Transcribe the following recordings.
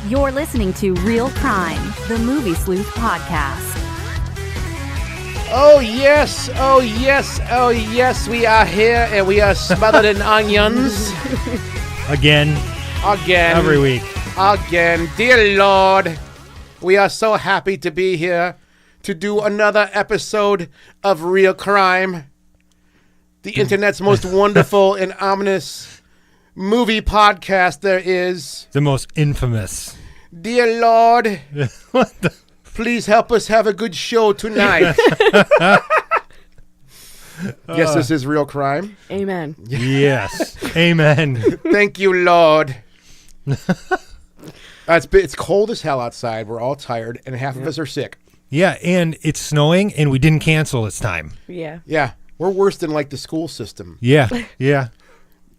You're listening to Real Crime, the Movie Sleuth podcast. Oh yes, oh yes, oh yes, we are here and we are smothered in onions. Again. Every week. Again. Dear Lord, we are so happy to be here to do another episode of Real Crime, the internet's most wonderful and ominous movie podcast there is. The most infamous. Dear Lord, What the? please help us have a good show tonight. Yes, this is Real Crime. Amen. Yes. Amen. Thank you, Lord. It's cold as hell outside. We're all tired, and half of us are sick. Yeah, and it's snowing, and we didn't cancel this time. Yeah. Yeah, we're worse than like the school system. Yeah, yeah.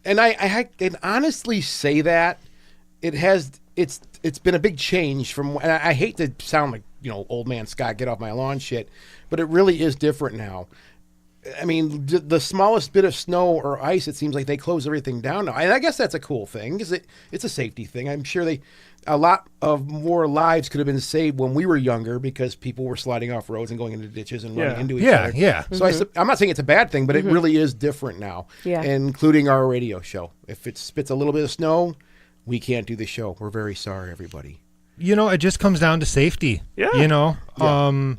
And I can honestly say that it's been a big change from. And I hate to sound like old man Scott, get off my lawn shit, but it really is different now. I mean, the smallest bit of snow or ice, it seems like they close everything down now. And I guess that's a cool thing because it's a safety thing. I'm sure a lot of more lives could have been saved when we were younger because people were sliding off roads and going into ditches and running into each other. Yeah. So I'm not saying it's a bad thing, but it really is different now, including our radio show. If it spits a little bit of snow, we can't do the show. We're very sorry, everybody. It just comes down to safety. Yeah.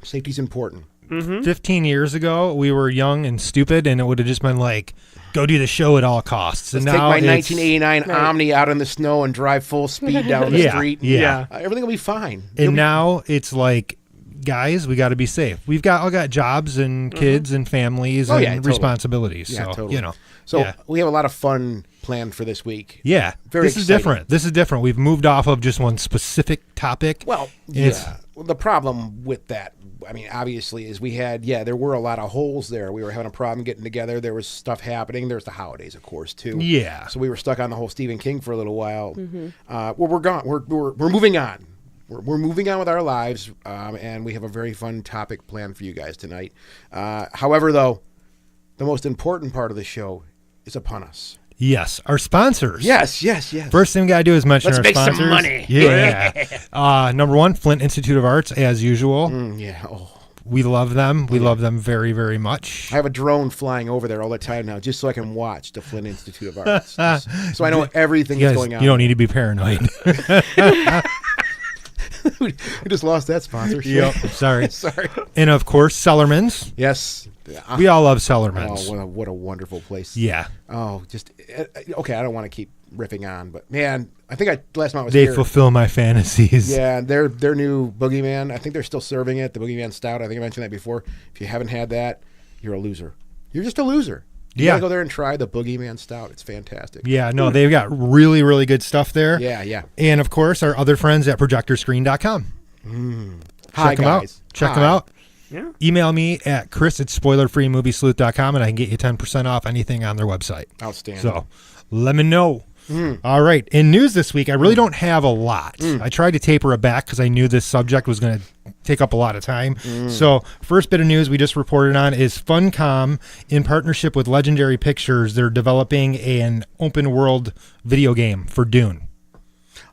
Safety's important. 15 years ago, we were young and stupid, and it would have just been like, go do the show at all costs. Let's and take now my 1989 Omni out in the snow and drive full speed down the street. Yeah. Everything will be fine. And now it's like, guys, we got to be safe. We've all got jobs and kids and families and totally. responsibilities. Yeah, so, totally. So we have a lot of fun planned for this week. Yeah. This is different. This is different. We've moved off of just one specific topic. Well, the problem with that, I mean, obviously, is there were a lot of holes there. We were having a problem getting together. There was stuff happening. There's the holidays, of course, too. Yeah. So we were stuck on the whole Stephen King for a little while. Well, we're gone. We're moving on. We're moving on with our lives, and we have a very fun topic planned for you guys tonight. However, though, the most important part of the show is upon us. Yes, our sponsors. Yes. First thing we got to do is mention Let's our make sponsors. some money. Yeah. Number one, Flint Institute of Arts, as usual. We love them. We love them very, very much. I have a drone flying over there all the time now just so I can watch the Flint Institute of Arts. So I know everything that's going on. You don't need to be paranoid. We just lost that sponsorship. Yep. Sorry. Sorry. And, of course, Sellerman's. Yes. We all love Sellerman's. Oh, what a wonderful place. Yeah. Oh, okay, I don't want to keep riffing on, but man, I think last time I was They here. fulfill my fantasies. Yeah, their new Boogeyman, I think they're still serving it, the Boogeyman Stout. I think I mentioned that before. If you haven't had that, you're a loser. You're just a loser. You gotta go there and try the Boogeyman Stout. It's fantastic. Yeah, no, they've got really, really good stuff there. Yeah. And, of course, our other friends at projectorscreen.com. Hi, Check them guys. out. Check them out. Yeah. Email me at chris@spoilerfreemoviesleuth.com, and I can get you 10% off anything on their website. Outstanding. So let me know. All right. In news this week, I really don't have a lot. I tried to taper it back because I knew this subject was going to take up a lot of time. So first bit of news we just reported on is Funcom, in partnership with Legendary Pictures, they're developing an open world video game for Dune.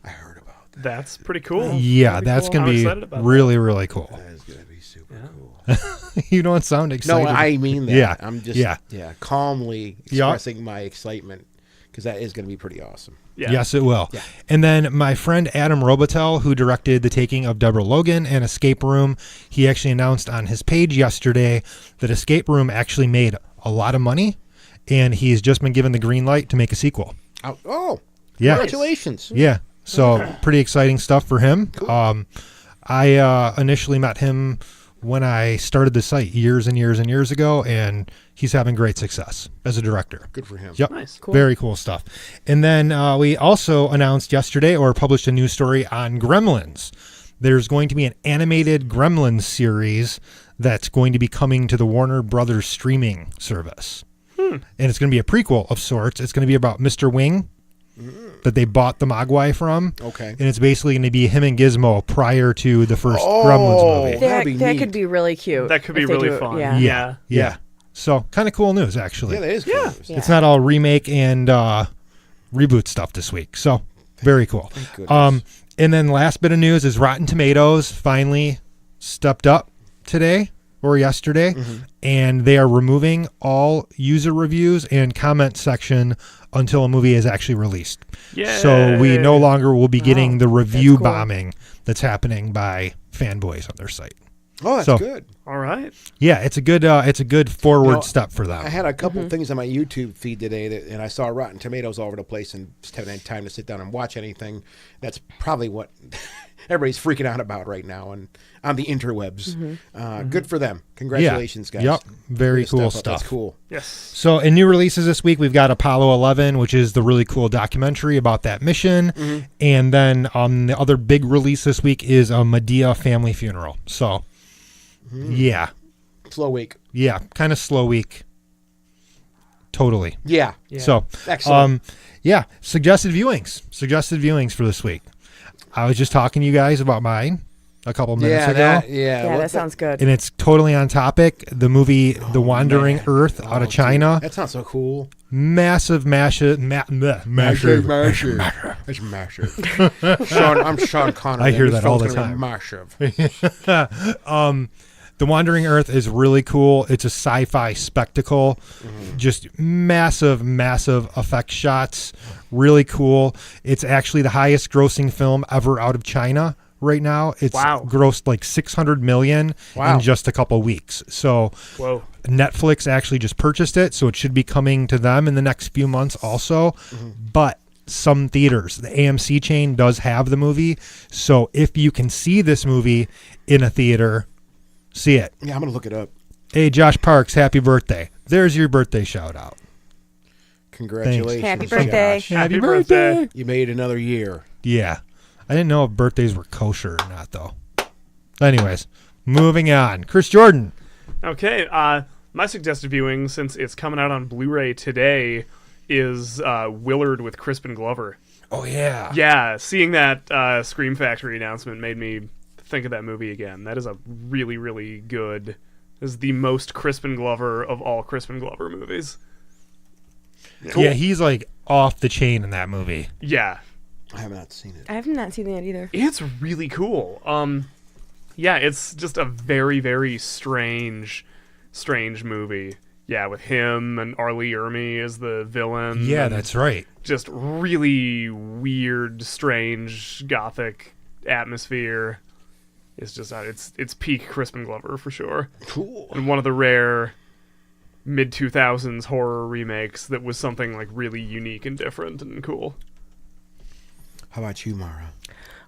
I heard about that. That's pretty cool. Yeah, that's going to be really, really cool. That is going to be super cool. You don't sound excited. No, I mean that. Yeah. I'm just calmly expressing my excitement because that is going to be pretty awesome. Yeah. Yes, it will. Yeah. And then my friend Adam Robitel, who directed The Taking of Deborah Logan and Escape Room, he actually announced on his page yesterday that Escape Room actually made a lot of money, and he's just been given the green light to make a sequel. Oh, yeah. Congratulations. Yeah. So pretty exciting stuff for him. Cool. I initially met him when I started the site years and years and years ago, and he's having great success as a director. Good for him. Yep. Nice. Cool. Very cool stuff. And then we also announced yesterday, or published a news story on Gremlins. There's going to be an animated Gremlins series that's going to be coming to the Warner Brothers streaming service. And it's going to be a prequel of sorts. It's going to be about Mr. Wing that they bought the Mogwai from. Okay. And it's basically going to be him and Gizmo prior to the first Gremlins movie. that'd be That neat. could be really cute. That could be if they really do it. fun. Yeah. Yeah. So kind of cool news, actually. Yeah, that is cool. Yeah. It's not all remake and reboot stuff this week. So very cool. Thank goodness. And then last bit of news is Rotten Tomatoes finally stepped up today or yesterday, and they are removing all user reviews and comment section until a movie is actually released. Yay. So we no longer will be getting the review cool. bombing that's happening by fanboys on their site. Oh, that's So- good. All right. Yeah, it's a good forward You know, step for them. I had a couple things on my YouTube feed today, and I saw Rotten Tomatoes all over the place, and just haven't had time to sit down and watch anything. That's probably what everybody's freaking out about right now, and on the interwebs. Good for them. Congratulations, guys. Yep. Very Way to cool step up. That's stuff. cool. Yes. So in new releases this week, we've got Apollo 11, which is the really cool documentary about that mission. And then the other big release this week is a Medea family funeral. So, yeah. Slow week. Yeah. Kind of slow week. Totally. Yeah. So, Excellent. yeah. Suggested viewings for this week. I was just talking to you guys about mine a couple minutes ago. Yeah, Well, that sounds good. And it's totally on topic. The movie The Wandering Earth out of China. That sounds so cool. Massive masher. Massive. It's massive. I'm Sean Connery. I hear This that all the film's gonna be time. Massive. The Wandering Earth is really cool. It's a sci-fi spectacle. Just massive effect shots. Really cool. It's actually the highest grossing film ever out of China right now. It's Wow. grossed like 600 million Wow. in just a couple weeks. So Whoa. Netflix actually just purchased it, so it should be coming to them in the next few months also. But some theaters, the AMC chain does have the movie. So if you can see this movie in a theater, see it. Yeah, I'm gonna look it up. Hey, Josh Parks, happy birthday. There's your birthday shout out. Congratulations. Happy birthday. Josh. Happy birthday. You made another year. Yeah. I didn't know if birthdays were kosher or not, though. Anyways, moving on. Chris Jordan. Okay. My suggested viewing, since it's coming out on Blu-ray today, is Willard with Crispin Glover. Oh, yeah. Yeah, seeing that Scream Factory announcement made me think of that movie again. That is a really, really good. Is the most Crispin Glover of all Crispin Glover movies. Yeah, he's like off the chain in that movie. Yeah, I have not seen it. I have not seen that either. it's really cool. Yeah, it's just a very, very strange movie. Yeah, with him and Arlie Ermy as the villain. Yeah, and that's right. just really weird, strange, gothic atmosphere. It's just it's peak Crispin Glover for sure. Cool. And one of the rare mid-2000s horror remakes that was something like really unique and different and cool. How about you, Mara?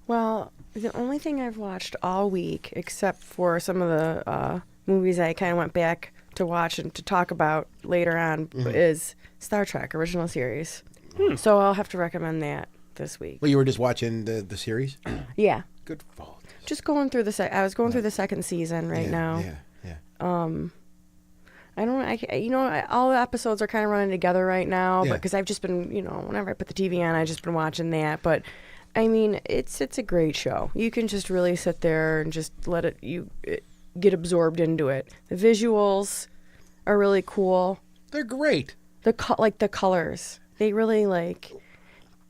Well, the only thing I've watched all week, except for some of the movies I kind of went back to watch and to talk about later on, is Star Trek original series. So I'll have to recommend that this week. Well, you were just watching the series. Yeah, Good fault. just going through I was going through the second season right now. Yeah. I don't. All the episodes are kind of running together right now, Yeah. but because I've just been, whenever I put the TV on, I've just been watching that. But I mean, it's a great show. You can just really sit there and just let it get absorbed into it. The visuals are really cool. They're great. The colors, they really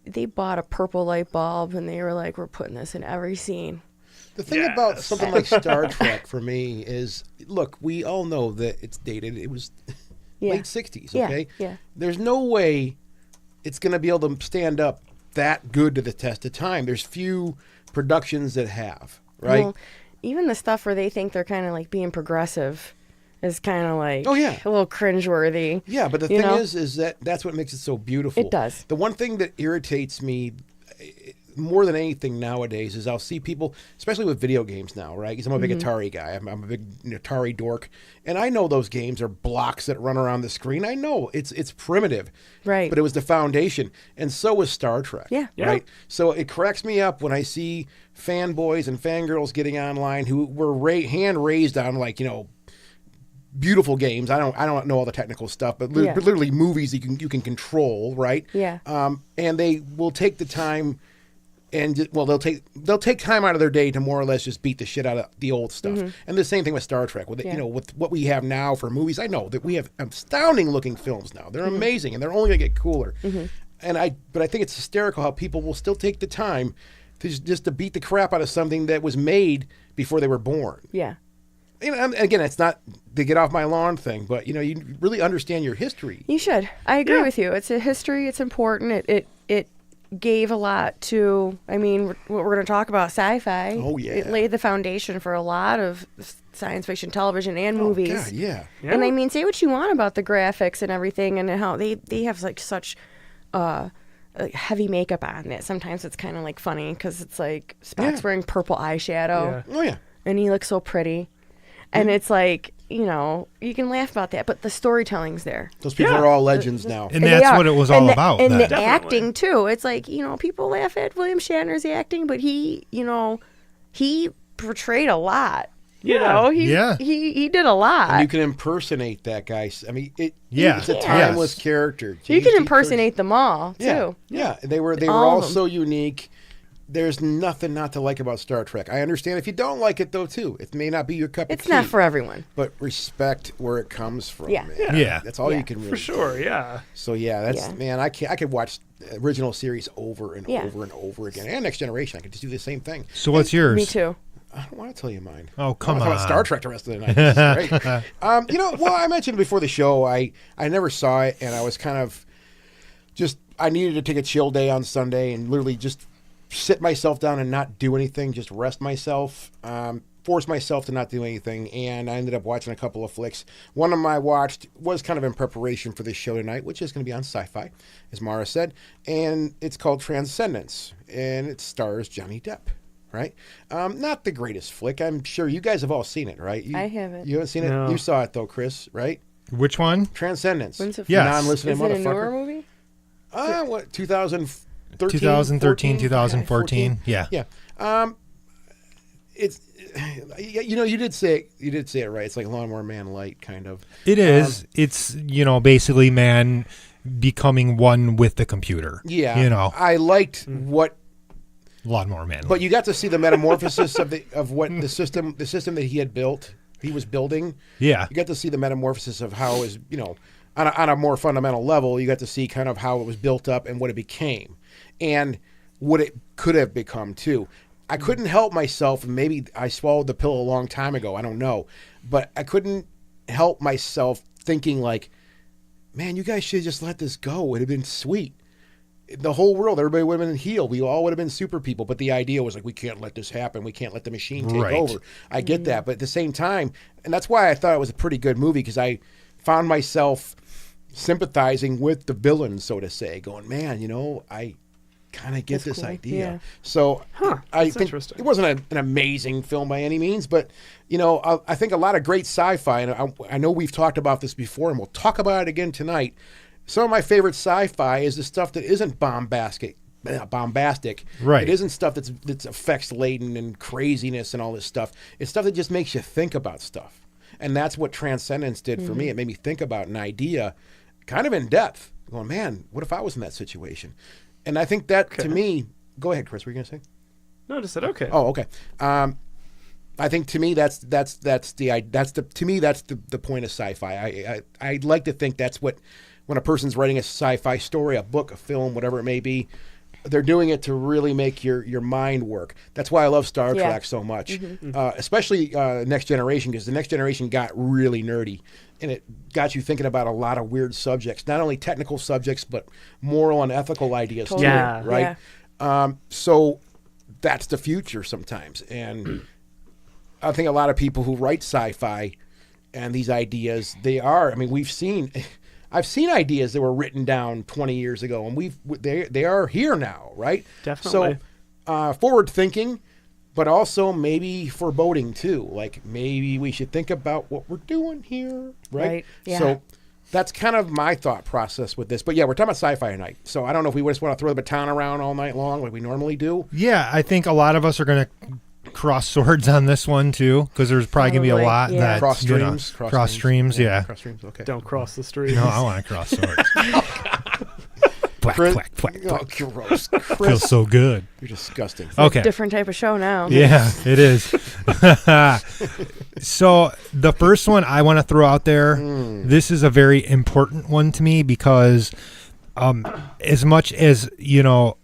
they bought a purple light bulb and they were like, we're putting this in every scene. The thing about something like Star Trek for me is, look, we all know that it's dated. It was Yeah. late 60s, Yeah, okay? yeah. There's no way it's going to be able to stand up that good to the test of time. There's few productions that have, right? Well, even the stuff where they think they're kind of like being progressive is kind of like Oh, yeah. a little cringeworthy. Yeah, but the You thing know? is that that's what makes it so beautiful. It does. The one thing that irritates me more than anything nowadays is I'll see people, especially with video games now, right? Because I'm a big Mm-hmm. Atari guy. I'm a big Atari dork, and I know those games are blocks that run around the screen. I know it's primitive, Right. But it was the foundation, and so was Star Trek. Yeah. Yeah. Right. So it cracks me up when I see fanboys and fangirls getting online who were hand raised on beautiful games. I don't know all the technical stuff, but Yeah. literally movies you can control, right? Yeah. And they will take the time, and they'll take time out of their day to more or less just beat the shit out of the old stuff. And the same thing with Star Trek. With Mm-hmm. Yeah. with what we have now for movies, I know that we have astounding looking films now. They're amazing, and they're only gonna get cooler. But I think it's hysterical how people will still take the time just to beat the crap out of something that was made before they were born. Yeah. You know, and again, it's not the get off my lawn thing, but you know, you really understand your history. You should. I agree with you. It's a history. It's important. It gave a lot to, I mean, what we're going to talk about, sci-fi. Oh, yeah. It laid the foundation for a lot of science fiction television and movies. God, yeah. And I mean, say what you want about the graphics and everything and how they have like such heavy makeup on it. Sometimes it's kind of like funny because it's like Spock's wearing purple eyeshadow. Yeah. Oh yeah. And he looks so pretty. And it's like, you know, you can laugh about that, but the storytelling's there. Those people are all legends now. And that's what it was all about. And then. the acting, too. It's like, you know, people laugh at William Shatner's acting, but he, you know, he portrayed a lot. You know, he did a lot. And you can impersonate that guy. I mean, it's a Yes. timeless character. You can impersonate them all, too. Yeah, they were All all of them. so unique. There's nothing not to like about Star Trek. I understand if you don't like it though too. It may not be your cup of tea. It's not for everyone. But respect where it comes from. Yeah. Man. Yeah. That's all Yeah. you can really For sure, do. yeah. So yeah, that's man. I could watch the original series over and Yeah. over and over again. And Next Generation, I could just do the same thing. So what's yours? Me too. I don't want to tell you mine. Oh, I come wanna talk on. about Star Trek the rest of the night. This is great. You know, well, I mentioned before the show, I never saw it, and I was kind of just I needed to take a chill day on Sunday and literally just sit myself down and not do anything, just rest myself, force myself to not do anything, and I ended up watching a couple of flicks. One of them I watched was kind of in preparation for this show tonight, which is going to be on Sci-Fi, as Mara said, and it's called Transcendence, and it stars Johnny Depp. Right? Not the greatest flick. I'm sure you guys have all seen it, right? I haven't. You haven't seen it? No. You saw it, though, Chris, right? Which one? Transcendence. When's it? Yes. Non-listening Is it a newer motherfucker. movie? What, 2013? 2013, 14? 2014. Yeah. Yeah. It's, you know, you did say it right. It's like Lawnmower Man Light, kind of. It is. It's, you know, basically man becoming one with the computer. Yeah. You know, I liked what, Lawnmower Man. but you got to see the metamorphosis of what the system that he was building. Yeah. You got to see the metamorphosis of how it was, you know, on a more fundamental level, you got to see kind of how it was built up and what it became and what it could have become too. I couldn't help myself, and maybe I swallowed the pill a long time ago, I don't know, but I couldn't help myself thinking like, man, you guys should have just let this go. It would have been sweet. The whole world, everybody would have been healed. We all would have been super people. But the idea was like, we can't let this happen. We can't let the machine take Right. over. I get that. But at the same time, and that's why I thought it was a pretty good movie, because I found myself sympathizing with the villain, so to say, going, man, you know, I kind of get That's this cool. idea. Yeah. So I that's think interesting. it wasn't an amazing film by any means, but, you know, I think a lot of great sci-fi, and I know we've talked about this before, and we'll talk about it again tonight. Some of my favorite sci-fi is the stuff that isn't bombastic. Right. It isn't stuff that's effects laden and craziness and all this stuff. It's stuff that just makes you think about stuff. And that's what Transcendence did for me. It made me think about an idea kind of in depth. Going, man, what if I was in that situation? And I think that to me, go ahead, Chris, what were you going to say? No, I just said okay. Oh, okay. I think to me that's the point of sci-fi. I'd like to think that's what, when a person's writing a sci-fi story, a book, a film, whatever it may be, they're doing it to really make your mind work. That's why I love Star Trek so much, especially Next Generation, because the Next Generation got really nerdy, and it got you thinking about a lot of weird subjects, not only technical subjects, but moral and ethical ideas Totally. too, Yeah. right? So that's the future sometimes, and I think a lot of people who write sci-fi and these ideas, I've seen ideas that were written down 20 years ago, and they are here now, right? Definitely. So forward thinking, but also maybe foreboding too. Like maybe we should think about what we're doing here, right? Right, yeah. So that's kind of my thought process with this. But yeah, we're talking about sci-fi tonight. So I don't know if we just want to throw the baton around all night long like we normally do. Yeah, I think a lot of us are going to cross swords on this one too, because there's probably going to be a Probably, lot yeah. that Cross you know, streams. cross streams, yeah. Cross streams, okay. Don't cross the street. No, I want to cross swords. Quack, Chris, quack, quack, oh, quack. gross. Feels Chris, so good. you're disgusting. Okay. Different type of show now. Yeah, it is. So the first one I want to throw out there, this is a very important one to me because as much as, you know,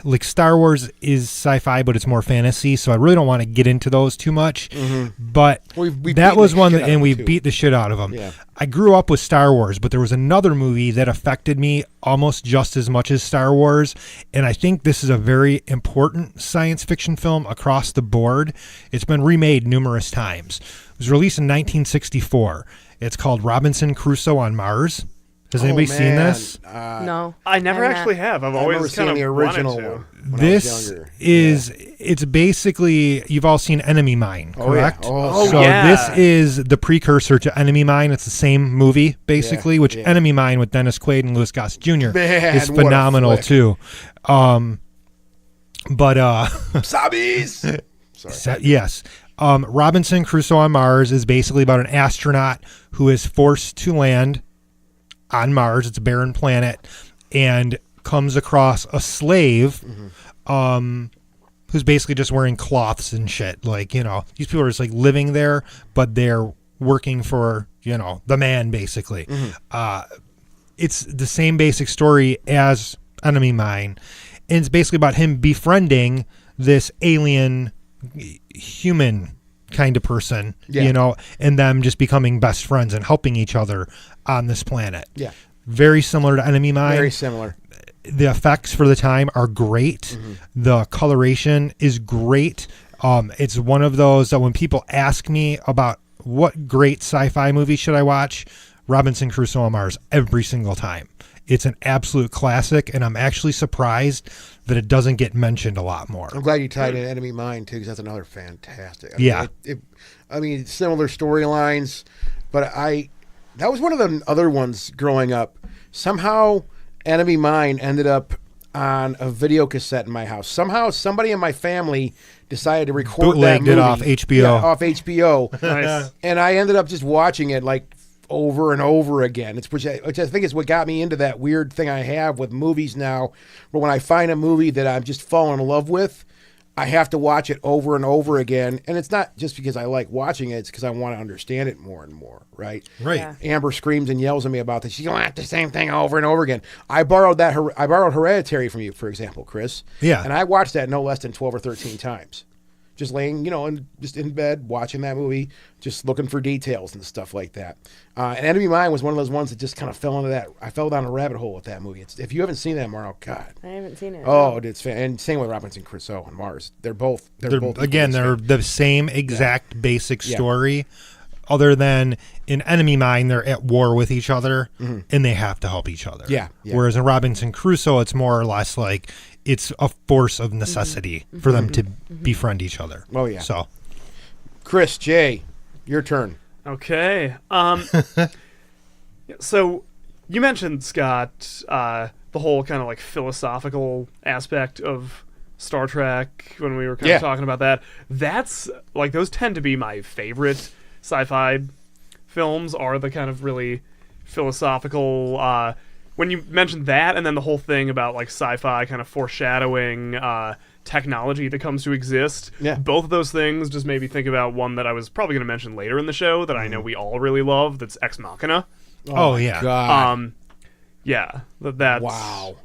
like Star Wars is sci-fi, but it's more fantasy, so I really don't want to get into those too much. But We that beat was the one shit that, out of and them, we too. beat the shit out of them. Yeah. I grew up with Star Wars, but there was another movie that affected me almost just as much as Star Wars, and I think this is a very important science fiction film across the board. It's been remade numerous times. It was released in 1964. It's called Robinson Crusoe on Mars. Has anybody seen this? No. I never I'm not. actually have. I've I remember always kind seeing of the original wanted to. one when I was This younger. it's basically, you've all seen Enemy Mine, Oh, yeah. correct? Oh, So yeah. this is the precursor to Enemy Mine. It's the same movie, basically, which yeah. Enemy Mine with Dennis Quaid and Louis Gossett Jr. Man, is what a phenomenal flick. too. But Zombies. Sorry. yes. Robinson Crusoe on Mars is basically about an astronaut who is forced to land on Mars. It's a barren planet, and comes across a slave who's basically just wearing cloths and shit. Like, you know, these people are just like living there, but they're working for, you know, the man, basically. It's the same basic story as Enemy Mine. And it's basically about him befriending this alien human kind of person, Yeah. you know, and them just becoming best friends and helping each other on this planet. Yeah. Very similar to Enemy Mine. Very similar. The effects for the time are great. The coloration is great. It's one of those that when people ask me about what great sci-fi movie should I watch, Robinson Crusoe on Mars every single time. It's an absolute classic, and I'm actually surprised that it doesn't get mentioned a lot more. I'm glad you tied in Enemy Mine too, because that's another fantastic. I mean, Yeah. I mean, similar storylines, but that was one of the other ones growing up. Somehow, Enemy Mine ended up on a video cassette in my house. Somehow, somebody in my family decided to record that Bootlegged movie. it off HBO. Yeah, off HBO. Nice. And I ended up just watching it like over and over again. Which I think is what got me into that weird thing I have with movies now, where when I find a movie that I'm just falling in love with, I have to watch it over and over again. And it's not just because I like watching it, it's because I want to understand it more and more, right? Right. Yeah. Amber screams and yells at me about this. You don't have the same thing over and over again. I borrowed Hereditary from you, for example, Chris. Yeah. And I watched that no less than 12 or 13 times. Just laying, just in bed, watching that movie, just looking for details and stuff like that. And Enemy Mine was one of those ones that just kind of fell into that. I fell down a rabbit hole with that movie. If you haven't seen that, Marno, God. I haven't seen it. Oh, it's fan. And same with Robinson Crusoe on Mars. They're both Again, they're equally the same exact basic Yeah. story, other than in Enemy Mine, they're at war with each other, and they have to help each other. Yeah, yeah. Whereas in Robinson Crusoe, it's more or less like it's a force of necessity for them to befriend each other. Oh, yeah. So, Chris, Jay, your turn. Okay. So you mentioned, Scott, the whole kind of like philosophical aspect of Star Trek when we were kind Yeah. of talking about that. That's like, those tend to be my favorite sci-fi films, are the kind of really philosophical, when you mentioned that, and then the whole thing about like sci-fi kind of foreshadowing technology that comes to exist. Yeah. Both of those things just made me think about one that I was probably going to mention later in the show that I know we all really love. That's Ex Machina. oh my yeah. God. Yeah, that's Wow.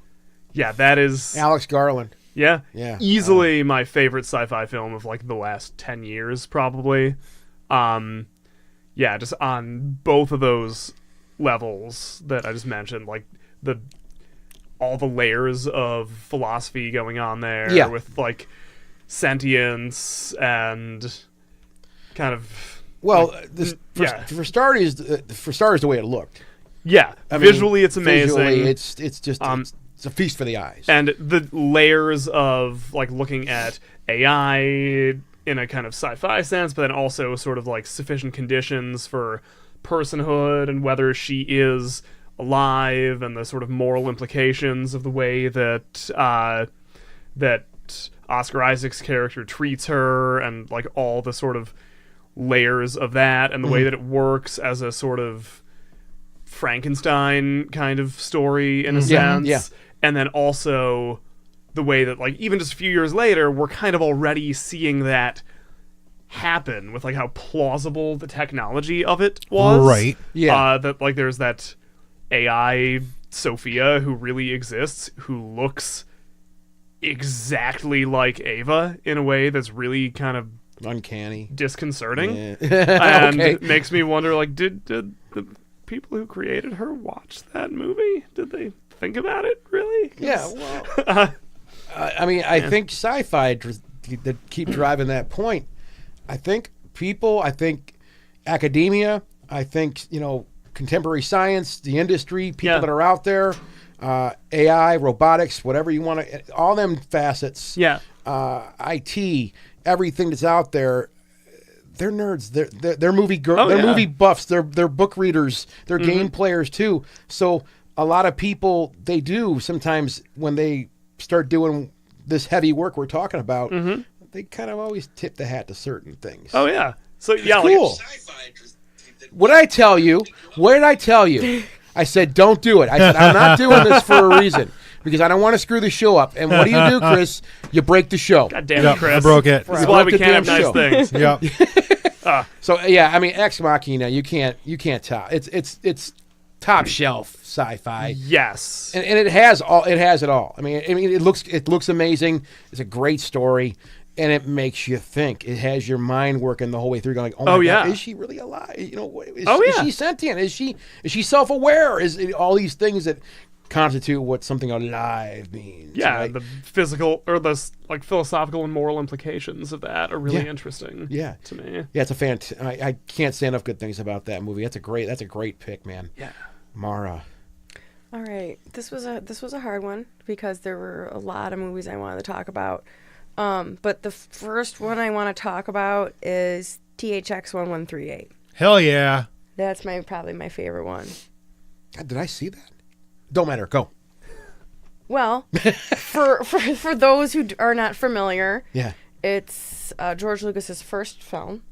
Yeah, that is Alex Garland. yeah, Yeah. easily my favorite sci-fi film of like the last 10 years, probably. Yeah, just on both of those levels that I just mentioned, like all the layers of philosophy going on there, Yeah. with like sentience and kind of Well, yeah. for starters, the way it looked. yeah, I mean, visually it's amazing. Visually, it's just it's a feast for the eyes. And the layers of like looking at AI in a kind of sci-fi sense, but then also sort of like sufficient conditions for personhood and whether she is alive, and the sort of moral implications of the way that that Oscar Isaac's character treats her, and like all the sort of layers of that, and the way that it works as a sort of Frankenstein kind of story in a sense. yeah. And then also the way that, like, even just a few years later, we're kind of already seeing that happen with like how plausible the technology of it was. Right. Yeah. That like there's that AI Sophia who really exists, who looks exactly like Ava in a way that's really kind of Uncanny. disconcerting. Yeah. And Okay. makes me wonder, like, did the people who created her watch that movie? Did they think about it, really? 'Cause- Yeah, well, I mean, I think sci-fi that keep driving that point. I think people, I think academia, I think, contemporary science, the industry, people Yeah. that are out there, AI, robotics, whatever you want to, all them facets, Yeah. IT, everything that's out there. They're nerds. They're movie Oh, they're yeah. movie buffs. They're book readers. They're game players too. So a lot of people, they do sometimes when they start doing this heavy work we're talking about, they kind of always tip the hat to certain things. Oh, yeah. So, yeah, Cool. What did I tell you? What did I tell you? I said, don't do it. I said, I'm not doing this for a reason because I don't want to screw the show up. And what do you do, Chris? You break the show. God damn Yep, it, Chris. I broke it. This is why we Broke the can't have damn nice show. things. Yep. So yeah, I mean, Ex Machina, you can't tell. It's top shelf sci-fi. Yes. And it has it all. I mean, it looks amazing. It's a great story, and it makes you think. It has your mind working the whole way through, going, "Oh my God, yeah. is she really alive? Is yeah. she sentient? Is she self-aware? Is it all these things that constitute what something alive means?" Yeah, right? the physical or the like philosophical and moral implications of that are really Yeah. interesting. Yeah. To me. Yeah, it's a I can't say enough good things about that movie. That's a great pick, man. Yeah. Mara. All right, this was a hard one because there were a lot of movies I wanted to talk about. But the first one I want to talk about is THX 1138. Hell yeah. That's probably my favorite one. God, did I see that? Don't matter. Go. Well, for those who are not familiar, Yeah. it's George Lucas's first film.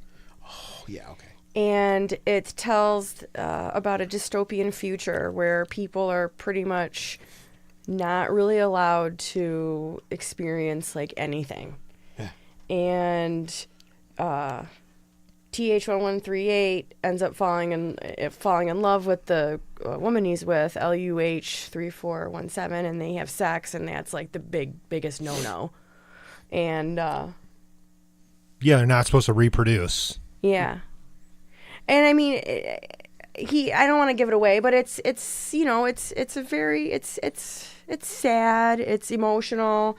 Oh, yeah. Okay. And it tells about a dystopian future where people are pretty much not really allowed to experience like anything. Yeah. And TH1138 ends up falling in love with the woman he's with, LUH3417, and they have sex, and that's like the biggest no-no. And Yeah, they're not supposed to reproduce. yeah. And I mean, I don't want to give it away, but it's sad, it's emotional,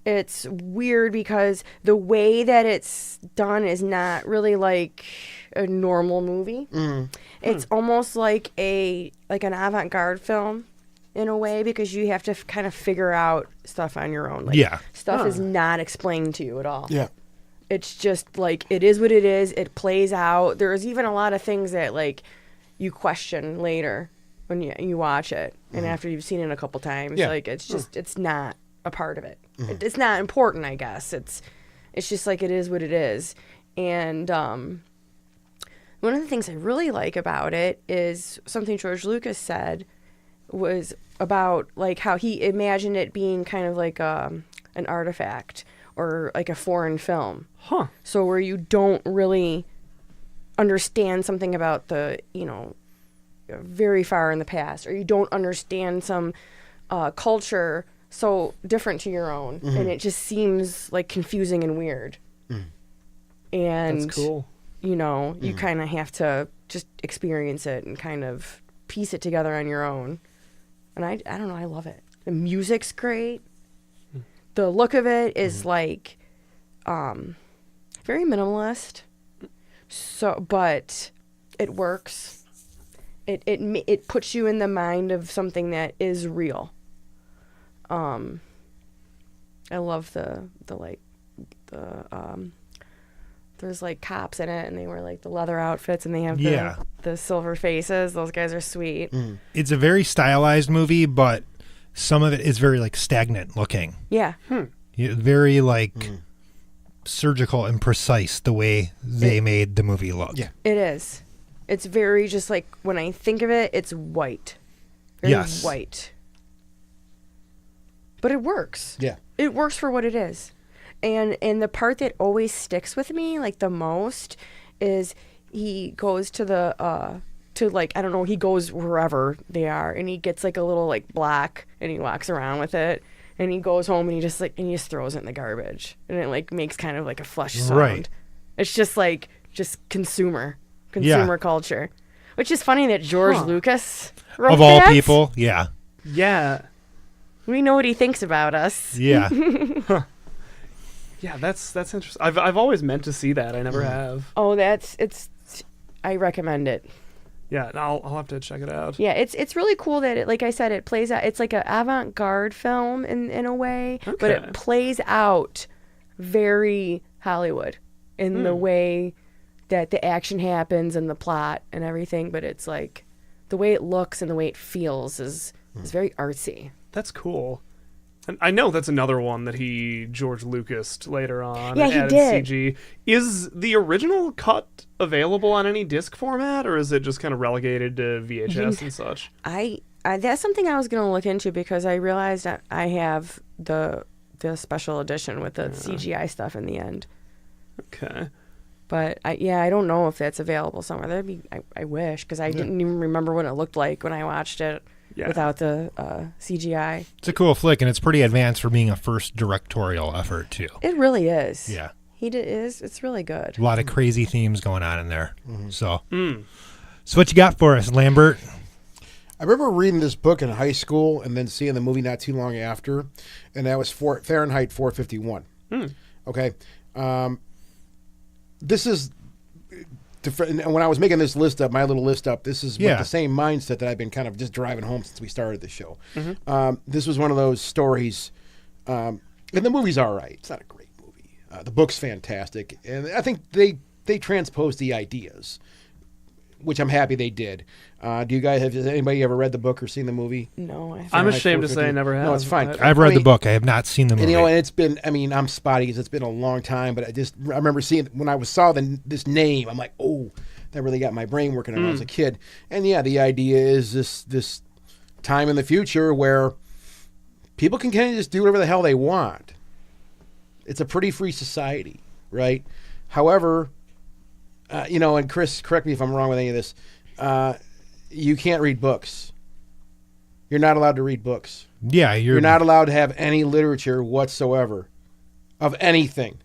it's weird because the way that it's done is not really like a normal movie. It's almost like an avant-garde film in a way because you have to kind of figure out stuff on your own. Like, Yeah. stuff is not explained to you at all. Yeah. It's just like it is what it is. It plays out. There's even a lot of things that like you question later when you watch it, and after you've seen it a couple times, Yeah. like it's just it's not a part of it. It's not important, I guess. It's just like it is what it is. And one of the things I really like about it is something George Lucas said was about like how he imagined it being kind of like an artifact or like a foreign film. Huh. So where you don't really understand something about the, very far in the past, or you don't understand some culture so different to your own, and it just seems like confusing and weird. And That's cool. you kind of have to just experience it and kind of piece it together on your own. And I don't know, I love it. The music's great. The look of it is like very minimalist. So, but it works. It puts you in the mind of something that is real. I love there's like cops in it, and they wear like the leather outfits, and they have the silver faces. Those guys are sweet. It's a very stylized movie, but some of it is very like stagnant looking. Yeah. Very like surgical and precise the way they made the movie look. Yeah. It is. It's very just like when I think of it, it's white. Very Yes. white. But it works. Yeah. It works for what it is. And the part that always sticks with me like the most is he goes to the he goes wherever they are, and he gets like a little like block, and he walks around with it, and he goes home and he just throws it in the garbage, and it like makes kind of like a flush sound. Right. It's just like consumer Yeah. culture, which is funny that George Lucas wrote Of all that. people, yeah. Yeah. We know what he thinks about us. Yeah. Yeah, that's interesting. I've always meant to see that. I never Mm-hmm. have. Oh, I recommend it. Yeah, I'll have to check it out. Yeah, it's really cool that it, like I said, it plays out. It's like an avant-garde film in a way, but Okay. it plays out very Hollywood in the way that the action happens and the plot and everything. But it's like the way it looks and the way it feels is very artsy. That's cool. And I know that's another one that George Lucas later on. Yeah, and he added did. CG. Is the original cut available on any disc format, or is it just kind of relegated to VHS and such? I that's something I was gonna look into because I realized that I have the special edition with the CGI stuff in the end. Okay. But I don't know if that's available somewhere. That'd be I wish, because I didn't even remember what it looked like when I watched it without the CGI. It's a cool flick, and it's pretty advanced for being a first directorial effort, too. It really is. Yeah. It's really good. A lot of crazy themes going on in there. So what you got for us, Lambert? I remember reading this book in high school and then seeing the movie not too long after, and that was Fahrenheit 451. Okay. This is, and when I was making this list up, my little list up, this is with the same mindset that I've been kind of just driving home since we started the show. This was one of those stories, and the movie's all right. It's not a great movie. The book's fantastic, and I think they transposed the ideas, which I'm happy they did. Do you guys has anybody ever read the book or seen the movie? No, I I'm ashamed to say I never have. No, it's fine. I've read I mean, the book. I have not seen the movie. and, and it's been, I'm spotty because it's been a long time, but I remember seeing, when I saw this name, I'm like, oh, that really got my brain working when I was a kid. And yeah, the idea is this time in the future where people can kind of just do whatever the hell they want. It's a pretty free society, right? However, and Chris, correct me if I'm wrong with any of this, you can't read books. You're not allowed to read books. Yeah, You're not allowed to have any literature whatsoever of anything.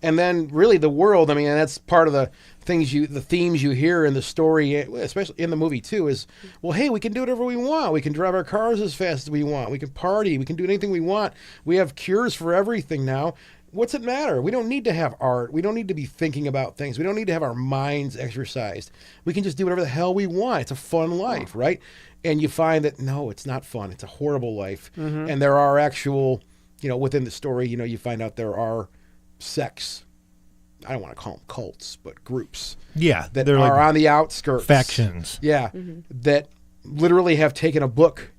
And then really the world, and that's part of the themes you hear in the story, especially in the movie too, is, well, hey, we can do whatever we want. We can drive our cars as fast as we want. We can party. We can do anything we want. We have cures for everything now. What's it matter? We don't need to have art. We don't need to be thinking about things. We don't need to have our minds exercised. We can just do whatever the hell we want. It's a fun life, right? And you find that, no, it's not fun. It's a horrible life. And there are actual, within the story, you find out there are sects. I don't want to call them cults, but groups. Yeah, that they're are like on the outskirts. factions. Yeah, that literally have taken a book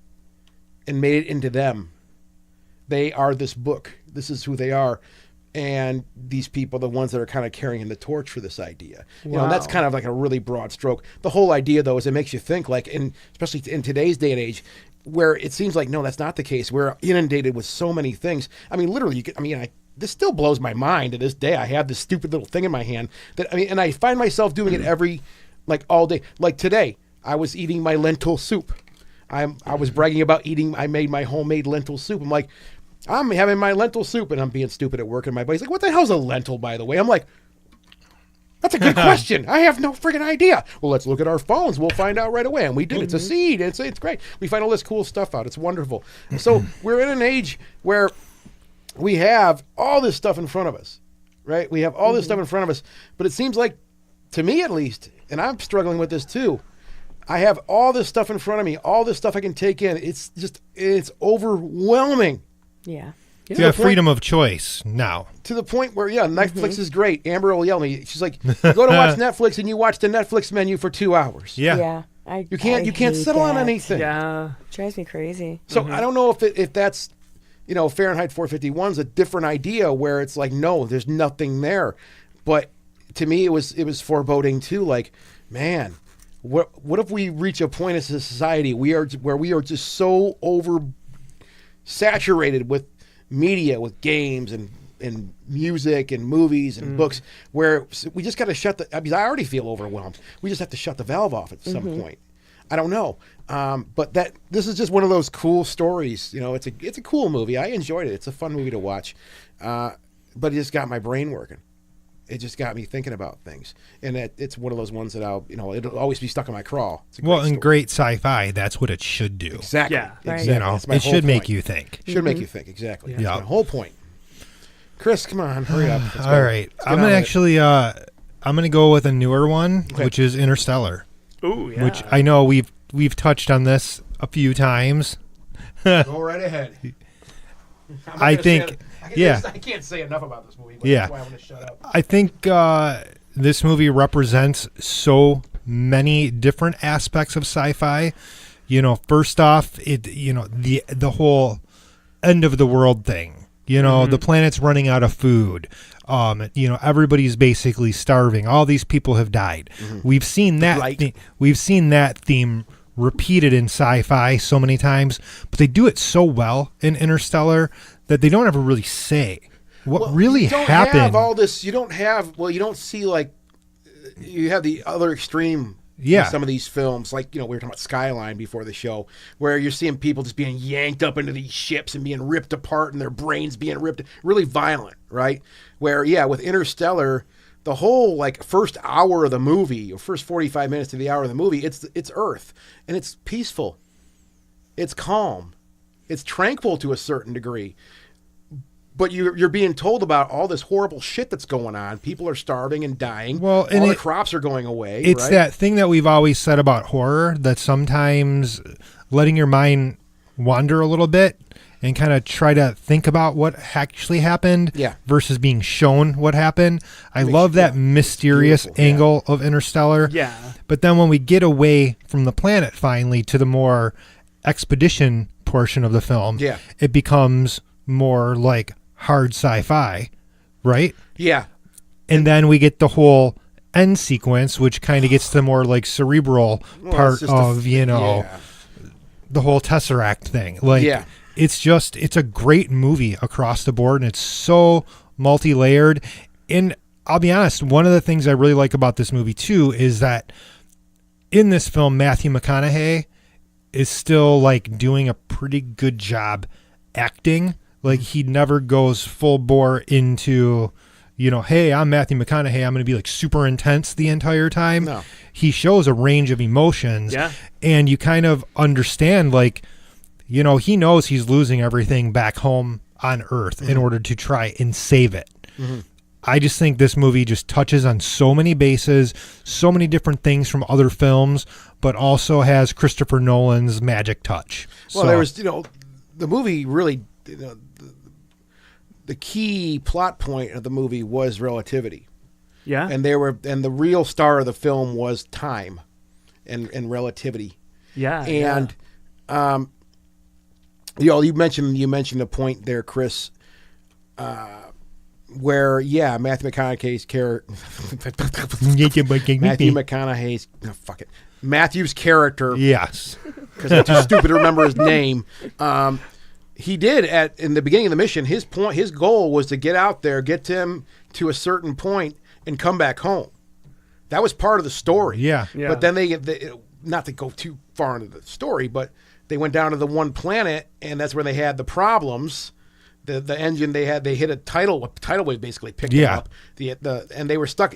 and made it into them. They are this book. This is who they are. And these people, the ones that are kind of carrying the torch for this idea. And that's kind of like a really broad stroke. The whole idea, though, is it makes you think, like, especially in today's day and age, where it seems like, no, that's not the case. We're inundated with so many things. Literally, this still blows my mind to this day. I have this stupid little thing in my hand and I find myself doing it all day. Like today, I was eating my lentil soup. I was bragging about I made my homemade lentil soup. I'm like, I'm having my lentil soup, and I'm being stupid at work, and my buddy's like, what the hell's a lentil, by the way? I'm like, that's a good question. I have no friggin' idea. Well, let's look at our phones. We'll find out right away. And we did. It's a seed. It's great. We find all this cool stuff out. It's wonderful. So we're in an age where we have all this stuff in front of us, right? We have all this stuff in front of us, but it seems like, to me at least, and I'm struggling with this too, I have all this stuff in front of me, all this stuff I can take in. It's overwhelming. Yeah. You have freedom of choice now. To the point where, Netflix is great. Amber will yell at me. She's like, you go to watch Netflix and you watch the Netflix menu for 2 hours. Yeah. You can't settle on anything. Yeah. Drives me crazy. So I don't know if that's, Fahrenheit 451 is a different idea where it's like, no, there's nothing there. But to me, it was foreboding too. Like, man, what if we reach a point as a society where we are just so saturated with media, with games and music and movies and books, where we just got to I already feel overwhelmed. We just have to shut the valve off at some point. I don't know. But this is just one of those cool stories. You know, it's a cool movie. I enjoyed it. It's a fun movie to watch. But it just got my brain working. It just got me thinking about things, and it's one of those ones that it'll always be stuck in my craw. It's a great story. Great sci-fi, that's what it should do. Exactly. Yeah. Right. Exactly. You know, That's my it whole should make point. you think. Should make you think. Exactly. Yeah. That's Yeah. my whole point. Chris, come on, hurry up. Let's go. All right, Let's get I'm on gonna with it. actually I'm gonna go with a newer one, Okay. which is Interstellar, Ooh, yeah. which I know we've touched on this a few times. Go right ahead. I'm not I gonna think- say yeah. I can't say enough about this movie. But Yeah. That's why I'm going to shut up. I think this movie represents so many different aspects of sci-fi. You know, first off, the whole end of the world thing. You know, the planet's running out of food. Everybody's basically starving. All these people have died. We've seen that. Blight. We've seen that theme repeated in sci-fi so many times, but they do it so well in Interstellar that they don't ever really say what really you don't happened. have all this. You don't see like you have the other extreme. Yeah. With some of these films, like we were talking about Skyline before the show, where you're seeing people just being yanked up into these ships and being ripped apart and their brains being ripped, really violent, right? Where with Interstellar, the whole first hour of the movie, or first 45 minutes to the hour of the movie, it's Earth, and it's peaceful, it's calm, it's tranquil to a certain degree. But you're being told about all this horrible shit that's going on. People are starving and dying. Well, and all the crops are going away. It's right? that thing that we've always said about horror, that sometimes letting your mind wander a little bit and kind of try to think about what actually happened versus being shown what happened. I love that mysterious beautiful, angle of Interstellar. Yeah. But then when we get away from the planet finally to the more expedition portion of the film, it becomes more like hard sci-fi, right? Yeah. And then we get the whole end sequence, which kind of gets the more like cerebral part of, the whole Tesseract thing. It's a great movie across the board, and it's so multi-layered. And I'll be honest, one of the things I really like about this movie too is that in this film, Matthew McConaughey is still doing a pretty good job acting. He never goes full bore into, hey, I'm Matthew McConaughey, I'm going to be super intense the entire time. No. He shows a range of emotions. Yeah. And you kind of understand, he knows he's losing everything back home on Earth in order to try and save it. I just think this movie just touches on so many bases, so many different things from other films, but also has Christopher Nolan's magic touch. Well, there was, the movie really, the key plot point of the movie was relativity. Yeah. And the real star of the film was time and relativity. Yeah. And you mentioned a point there, Chris, where Matthew McConaughey's character Matthew's character, yes, because I'm too stupid to remember his name. He did in the beginning of the mission. His goal was to get out there, get him to a certain point, and come back home. That was part of the story. Yeah. But then they not to go too far into the story, but they went down to the one planet, and that's where they had the problems. The engine they hit a tidal wave basically picked them up. And they were stuck.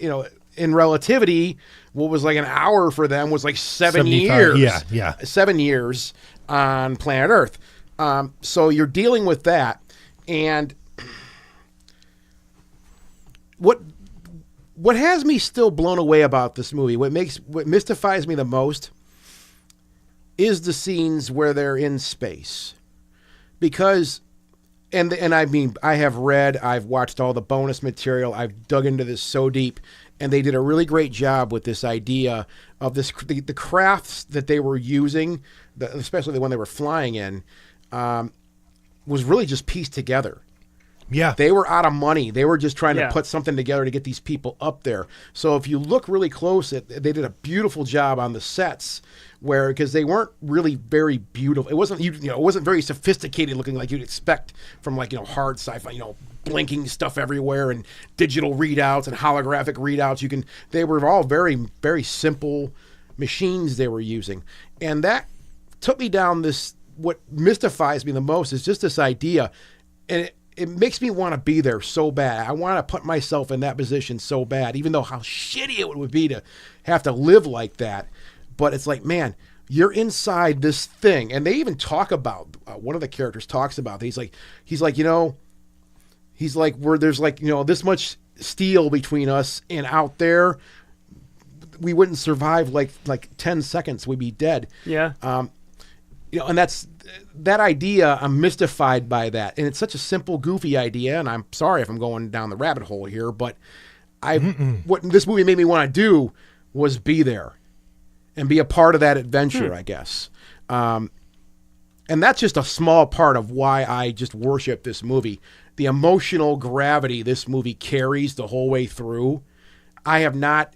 In relativity, what was an hour for them was 7 years. Yeah. 7 years on planet Earth. So you're dealing with that, and what has me still blown away about this movie, what mystifies me the most, is the scenes where they're in space, because, and I mean, I've watched all the bonus material, I've dug into this so deep, and they did a really great job with this idea of the crafts that they were using, especially the one they were flying in. Was really just pieced together. Yeah. They were out of money. They were just trying to put something together to get these people up there. So if you look really close, they did a beautiful job on the sets, because they weren't really very beautiful. It wasn't it wasn't very sophisticated looking like you'd expect from hard sci-fi, blinking stuff everywhere and digital readouts and holographic readouts. They were all very, very simple, machines they were using. And that took me down this, what mystifies me the most is just this idea. And it makes me want to be there so bad. I want to put myself in that position so bad, even though how shitty it would be to have to live like that. But it's like, man, you're inside this thing. And they even talk about, one of the characters talks about, he's like, where there's like, this much steel between us and out there, we wouldn't survive like 10 seconds. We'd be dead. Yeah. And that idea, I'm mystified by that. And it's such a simple, goofy idea. And I'm sorry if I'm going down the rabbit hole here, but what this movie made me want to do was be there and be a part of that adventure, I guess. And that's just a small part of why I just worship this movie. The emotional gravity this movie carries the whole way through. I have not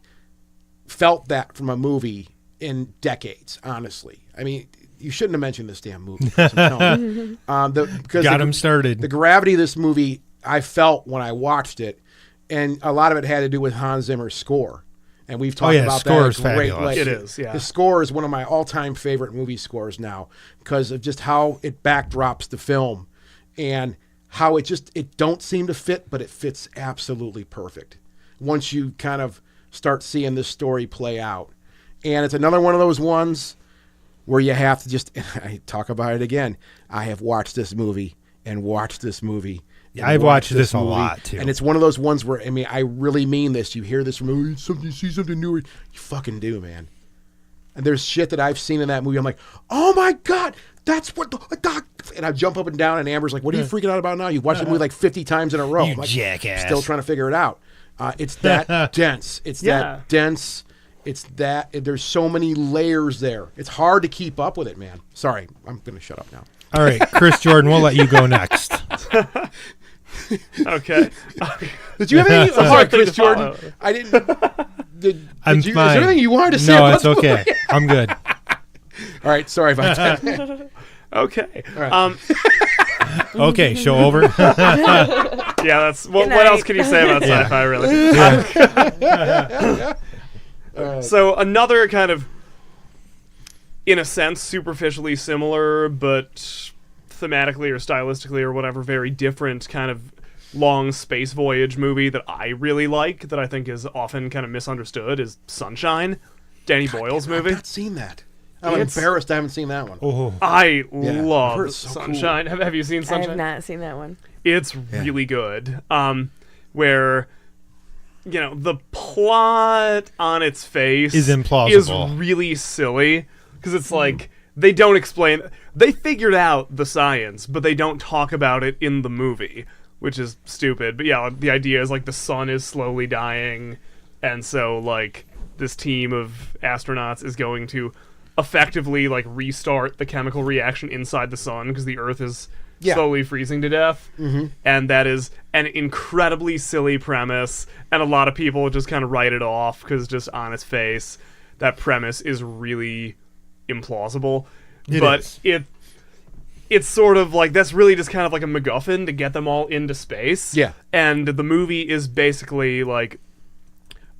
felt that from a movie in decades, honestly. I mean, you shouldn't have mentioned this damn movie. Because Got him started. The gravity of this movie, I felt when I watched it, and a lot of it had to do with Hans Zimmer's score. And we've talked about score that. is fabulous. It is, yeah. The score is one of my all-time favorite movie scores now because of just how it backdrops the film and how it don't seem to fit, but it fits absolutely perfect once you kind of start seeing this story play out. And it's another one of those ones where you have to just, I talk about it again, I have watched this movie and watched this movie. I've watched this a lot, too. And it's one of those ones where, I mean, I really mean this. You hear this from, you see something new. You fucking do, man. And there's shit that I've seen in that movie. I'm like, oh my God, that's what and I jump up and down, and Amber's like, what are you freaking out about now? You've watched the movie like 50 times in a row. You I'm like, jackass. Still trying to figure it out. It's that dense. It's that dense. It's that there's so many layers there. It's hard to keep up with it, man. Sorry, I'm going to shut up now. All right, Chris Jordan, we'll let you go next. Okay. Did you have any? I'm sorry, hard thing Chris to follow. Jordan. I didn't. I'm Is there fine. anything you wanted to say? No, about it's this movie? okay. I'm good. All right, sorry about that. Okay. right. Okay, show over. Yeah, that's what else can you say about sci-fi, really? So another kind of, in a sense, superficially similar, but thematically or stylistically or whatever, very different kind of long space voyage movie that I really like, that I think is often kind of misunderstood, is Sunshine, Danny Boyle's movie. I've not seen that. I'm embarrassed I haven't seen that one. Oh, I I've heard love it's so Sunshine. Have you seen I Sunshine? have not seen that one. It's really good. Where, the plot on its face Is implausible. is really silly, because it's like they don't explain. They figured out the science, but they don't talk about it in the movie, which is stupid. But yeah, the idea is like the sun is slowly dying, and so like this team of astronauts is going to effectively like restart the chemical reaction inside the sun because the Earth is slowly freezing to death. And that is an incredibly silly premise, and a lot of people just kind of write it off because just on its face that premise is really implausible. It's sort of like that's really just kind of like a MacGuffin to get them all into space. Yeah. And the movie is basically like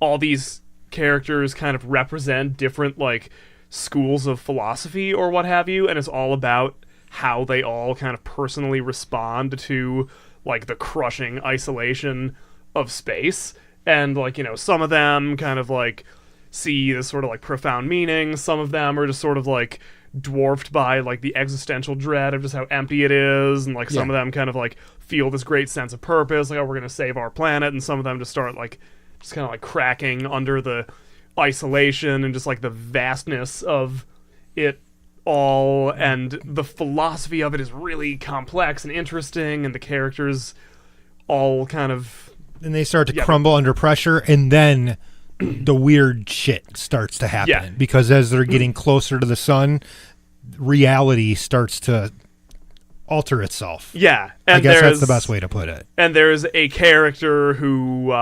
all these characters kind of represent different like schools of philosophy or what have you, and it's all about how they all kind of personally respond to like the crushing isolation of space. And like, some of them kind of like see this sort of like profound meaning, some of them are just sort of like dwarfed by like the existential dread of just how empty it is, and like some of them kind of like feel this great sense of purpose, like, oh, we're gonna save our planet, and some of them just start like just kind of like cracking under the isolation and just like the vastness of it all. And the philosophy of it is really complex and interesting, and the characters all kind of, and they start to crumble under pressure, and then the weird shit starts to happen because as they're getting closer to the sun, reality starts to alter itself. And I guess that's the best way to put it. And there's a character who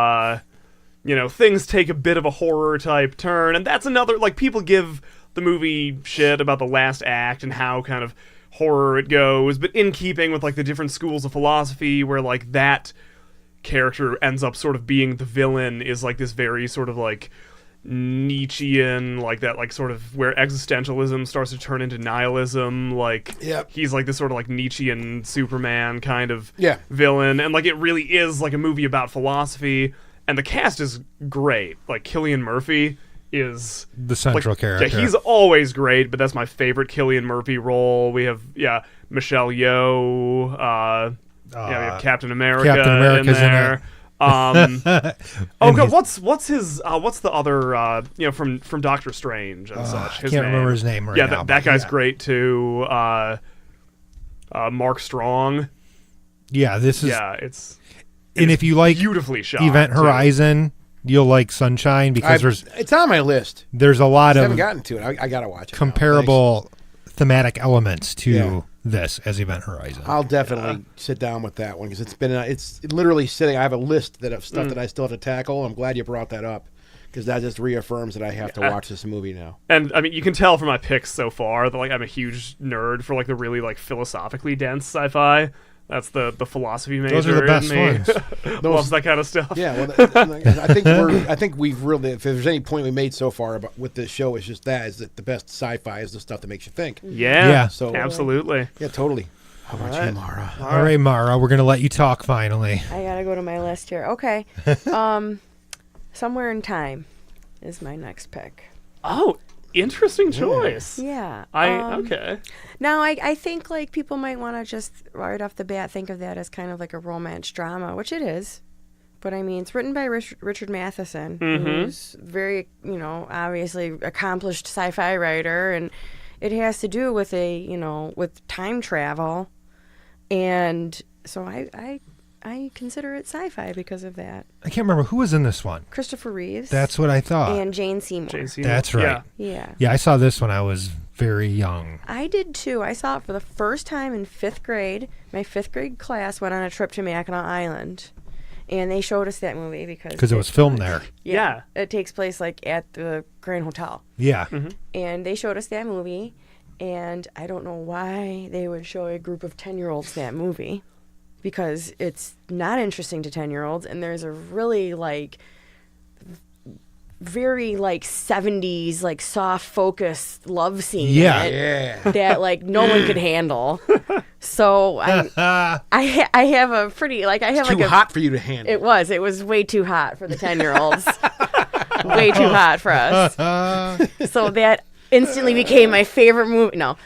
things take a bit of a horror type turn, and that's another, like, people give the movie shit about the last act and how kind of horror it goes, but in keeping with like the different schools of philosophy where like that character ends up sort of being the villain is like this very sort of like Nietzschean, like that, like sort of where existentialism starts to turn into nihilism. Like Yep. he's like this sort of like Nietzschean Superman kind of Yeah. villain, and like it really is like a movie about philosophy. And the cast is great. Like Cillian Murphy is The central character. Yeah, he's always great, but that's my favorite Cillian Murphy role. We have Michelle Yeoh. We have Captain America. Captain America's in there. And God, what's his what's the other from Doctor Strange and such? I His can't name. remember his name right yeah, now. that guy's yeah. great too. Mark Strong. Yeah, this is. Yeah, it's And if you like beautifully shot. Event too. Horizon, you'll like Sunshine because It's on my list. there's a lot I of haven't gotten to it. I gotta watch it. now. comparable thematic elements to Yeah. this as Event Horizon. I'll definitely sit down with that one because it's literally sitting. I have a list of stuff that I still have to tackle. I'm glad you brought that up because that just reaffirms that I have to watch this movie now. And I mean, you can tell from my picks so far that like I'm a huge nerd for like the really like philosophically dense sci-fi. That's the philosophy major. Those are the best in me. ones. Loves that kind of stuff. Yeah, well, I think we've really, if there's any point we made so far about with this show, is just that is that the best sci-fi is the stuff that makes you think. Yeah. So Absolutely. yeah, totally. How about you, Mara? All right, Mara, we're going to let you talk finally. I gotta go to my list here. Okay. Somewhere in Time is my next pick. Oh, interesting choice. Yeah. Okay. Now, I think like people might want to just right off the bat think of that as kind of like a romance drama, which it is. But I mean, it's written by Richard Matheson, who's very, obviously accomplished sci-fi writer, and it has to do with with time travel, and so I consider it sci-fi because of that. I can't remember who was in this one. Christopher Reeves. That's what I thought. and Jane Seymour. That's right. Yeah. Yeah, I saw this when I was very young. I did too. I saw it for the first time in 5th grade. My 5th grade class went on a trip to Mackinac Island, and they showed us that movie because It was filmed there. Yeah. It takes place like at the Grand Hotel, Yeah. and they showed us that movie. And I don't know why they would show a group of 10-year-olds that movie, because it's not interesting to 10-year-olds, and there's a really very 70s soft focus love scene in it Yeah. that no one could handle. So I have a pretty I have Too hot for you to handle. it was way too hot for the 10-year-olds. Way too hot for us. So that instantly became my favorite movie. No.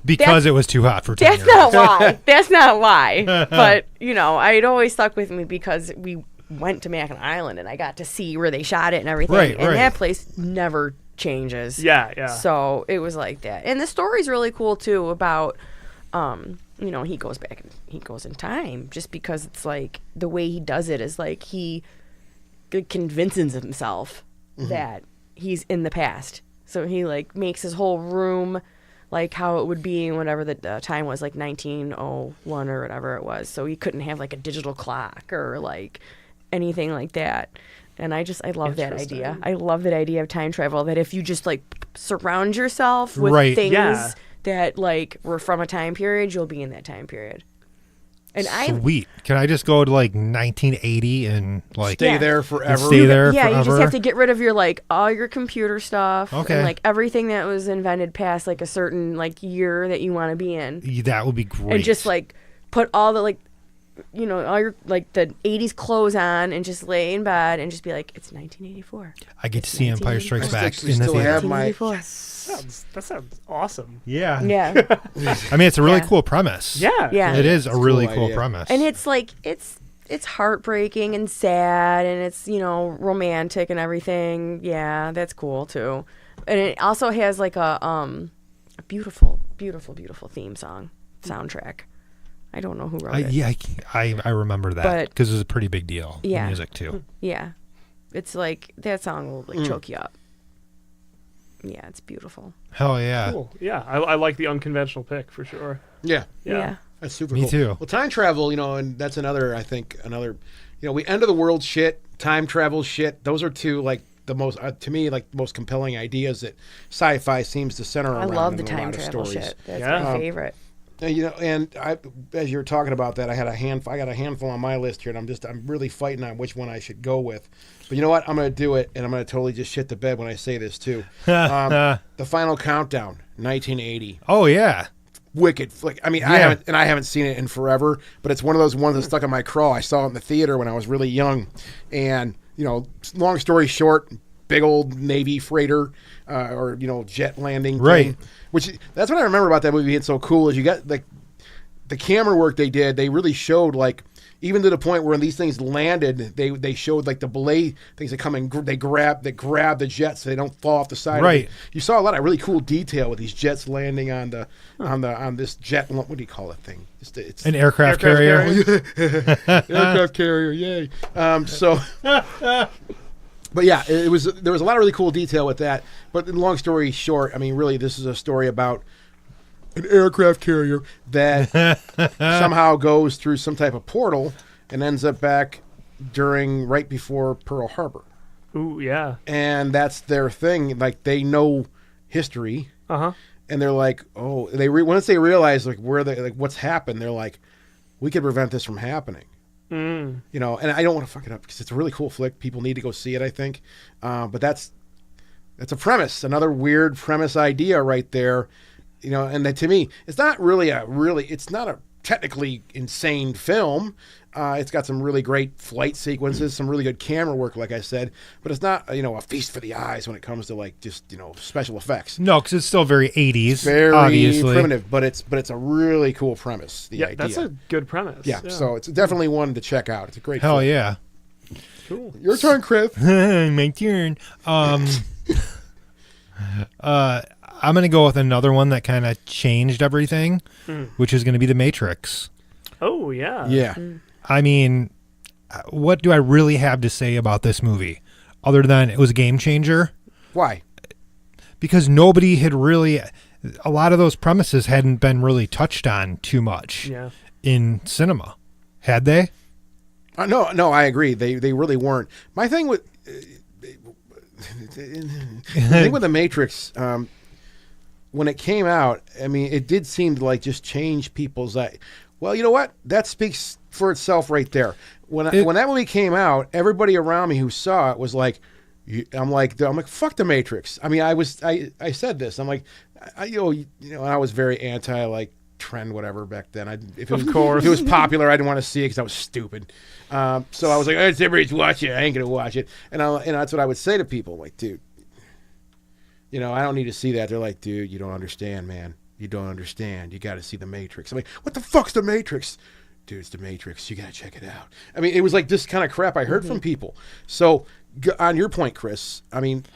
Because it was too hot for 10 That's not why. That's not why. But, it always stuck with me because we went to Mackinac Island and I got to see where they shot it and everything. Right, and right. that place never changes. Yeah. So it was like that. And the story's really cool too about he goes back and he goes in time just because it's the way he does it is he convinces himself that he's in the past. So he makes his whole room how it would be in whatever the time was, 1901 or whatever it was. So he couldn't have a digital clock or anything like that. And I love that idea. I love that idea of time travel, that if you just surround yourself with Right. things Yeah. that were from a time period, you'll be in that time period. And Sweet. Can I just go to 1980 and Stay Yeah. there forever. stay there yeah, forever? you just have to get rid of your all your computer stuff Okay. and everything that was invented past a certain year that you want to be in, That would be great. and just put all the all your the 80s clothes on and just lay in bed and just be it's 1984. I get to see Empire Strikes I Back actually in the still theater. have my 1984. That sounds awesome. Yeah. Yeah. I mean, it's a really Yeah. cool premise. Yeah. Yeah. It is a really cool cool idea. premise. And it's it's heartbreaking and sad, and it's romantic and everything. Yeah, that's cool too. And it also has a beautiful theme song soundtrack. I don't know who wrote it. Yeah, I remember that But- because it was a pretty big deal. in Yeah. music too. Yeah, it's that song will choke you up. Yeah, it's beautiful. Hell yeah. Cool. Yeah. I like the unconventional pick for sure. Yeah. Yeah. That's super Me cool. too. Well, time travel, and that's another, I think, we end of the world shit, time travel shit. Those are two, the most, to me, most compelling ideas that sci-fi seems to center I around love the in a time lot of travel stories. shit. That's Yeah. my favorite. And as you were talking about that, I got a handful on my list here, and I'm really fighting on which one I should go with. But you know what? I'm going to do it, and I'm going to totally just shit the bed when I say this too. The Final Countdown, 1980. Oh yeah. Wicked flick. I mean, Yeah. I haven't seen it in forever, but it's one of those ones that stuck in my craw. I saw it in the theater when I was really young, and long story short, big old Navy freighter or jet landing thing. Right. Which that's what I remember about that movie being so cool is you got like the camera work they did. They really showed like even to the point where when these things landed, they showed like the belay things that come and they grab the jets so they don't fall off the side. Right. You saw a lot of really cool detail with these jets landing on this jet. What do you call that thing? It's An aircraft carrier. aircraft carrier. Yay. But yeah, there was a lot of really cool detail with that. But long story short, I mean, really, this is a story about an aircraft carrier that somehow goes through some type of portal and ends up back right before Pearl Harbor. Ooh, yeah. And that's their thing. Like they know history, Uh-huh. and they're like, oh, once they realize like what's happened, they're like, we could prevent this from happening. Mm. And I don't want to fuck it up because it's a really cool flick. People need to go see it, I think. But that's a premise, another weird premise idea right there. And that to me, it's not it's not a technically insane film. It's got some really great flight sequences, some really good camera work, like I said. But it's not, a feast for the eyes when it comes to like just, special effects. No, because it's still very 80s, Very obviously. primitive, but it's a really cool premise. The idea. That's a good premise. Yeah, so it's definitely one to check out. It's a great Hell film. yeah. Cool. Your turn, Chris. My turn. I'm going to go with another one that kind of changed everything, which is going to be The Matrix. Oh, yeah. Yeah. I mean, what do I really have to say about this movie other than it was a game changer? Why? Because nobody had really, a lot of those premises hadn't been really touched on too much in cinema. Had they? No, I agree. They really weren't. My thing with The Matrix, when it came out, I mean, it did seem to like just change people's. Well, you know what? That speaks for itself right there. When that movie came out, everybody around me who saw it was like, I'm like, fuck The Matrix. I mean, I said this. I'm like, I was very anti like trend whatever back then. If it was popular, I didn't want to see it because I was stupid. So I was like, everybody's watching it. I ain't gonna watch it. And that's what I would say to people. Like, dude, I don't need to see that. They're like, dude, you don't understand, man. You don't understand. You got to see The Matrix. I'm like, what the fuck's The Matrix? Dude, it's The Matrix. You got to check it out. I mean, it was like this kind of crap I heard from people. So on your point, Chris, I mean,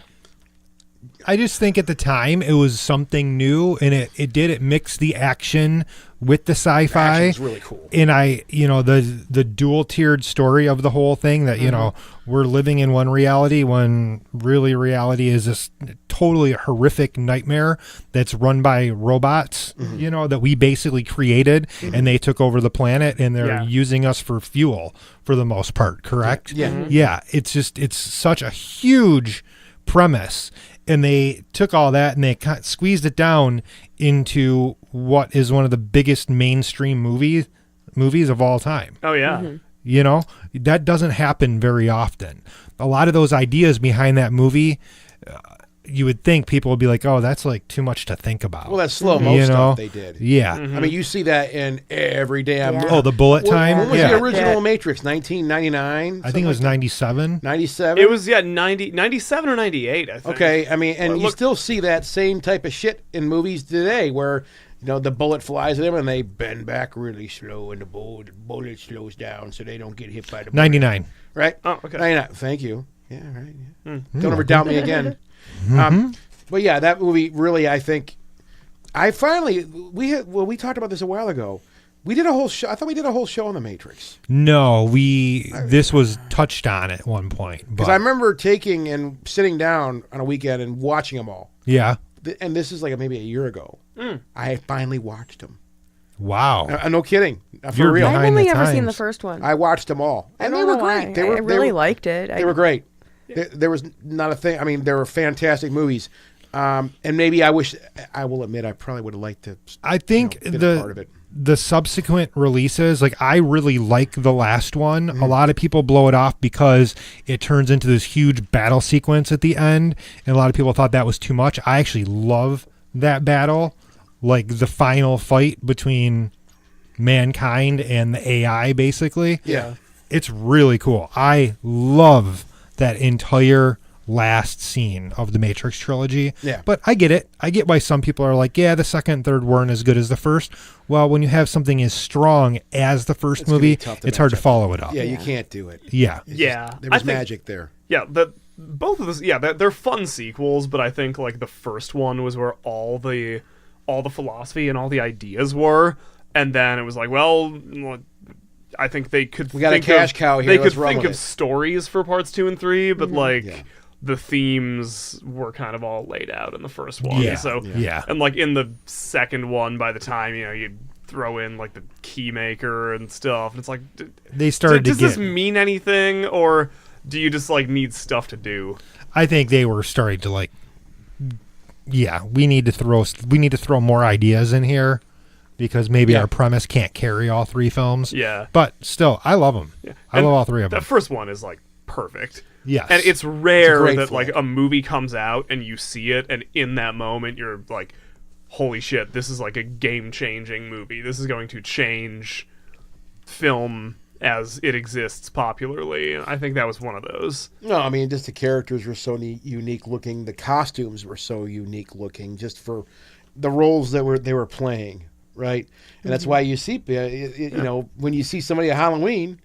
I just think at the time it was something new, and it mixed the action with the sci-fi. Action was really cool. And the dual tiered story of the whole thing that we're living in one reality when really reality is this totally horrific nightmare that's run by robots, that we basically created, and they took over the planet and they're using us for fuel for the most part. Correct? Yeah. Yeah. It's such a huge premise. And they took all that and they squeezed it down into what is one of the biggest mainstream movies of all time. Oh, yeah. That doesn't happen very often. A lot of those ideas behind that movie, you would think people would be like, oh, that's like too much to think about. Well, that slow-mo stuff they did. Yeah. I mean, you see that in every damn movie. Oh, the bullet time? When was the original Matrix? 1999? I think it was 97. 97? It was, 97 or 98, I think. Okay, I mean, and you still see that same type of shit in movies today where, the bullet flies at them and they bend back really slow and the bullet slows down so they don't get hit by the bullet. 99. Right? Oh, okay. 99. Thank you. Yeah, right. Yeah. Don't ever doubt me again. But yeah, that movie really, I think, we talked about this a while ago. We did a whole show. I thought we did a whole show on The Matrix. No, this was touched on at one point. Because I remember taking and sitting down on a weekend and watching them all. Yeah. And this is like maybe a year ago. I finally watched them. Wow. No kidding. For You're real. behind I've only the ever seen times. the first one. I watched them all. And I they don't were know why. great. I really liked it. They were great. There was not a thing. I mean, they were fantastic movies. And maybe I will admit, I probably would have liked to. I think been a part of it. the subsequent releases, like I really like the last one. Mm-hmm. A lot of people blow it off because it turns into this huge battle sequence at the end, and a lot of people thought that was too much. I actually love that battle, like the final fight between mankind and the AI, basically. Yeah. It's really cool. I love that entire last scene of the Matrix trilogy. Yeah. But I get it. I get why some people are like, yeah, the second and third weren't as good as the first. Well, when you have something as strong as the first It's gonna be movie, tough to it's hard to match up. follow it up. Yeah, you can't do it. Yeah. It's Yeah. just- there I was think- magic there. Yeah, both of those. Yeah, they're fun sequels, but I think like the first one was where all the philosophy and all the ideas were, and then it was like, well, I think they could. We got a think cash of, cow here, They let's could run think with of it. stories for parts 2 and 3, but like. Yeah. The themes were kind of all laid out in the first one. Yeah. So Yeah. and like in the second one, by the time you throw in like the key maker and stuff, and it's like, They started does to this get. mean anything, or do you just like need stuff to do? I think they were starting to like. Yeah, we need to throw more ideas in here because maybe Yeah. our premise can't carry all three films. Yeah. But still, I love them. Yeah. I And love all three of them. That first one is like perfect. Yes. And it's rare great that flick. like a movie comes out and you see it, and in that moment you're like, holy shit, this is like a game-changing movie. This is going to change film as it exists popularly. And I think that was one of those. No, I mean, just the characters were so unique looking. The costumes were so unique looking, just for the roles that they were playing, right? And that's why you see, you know, when you see somebody at Halloween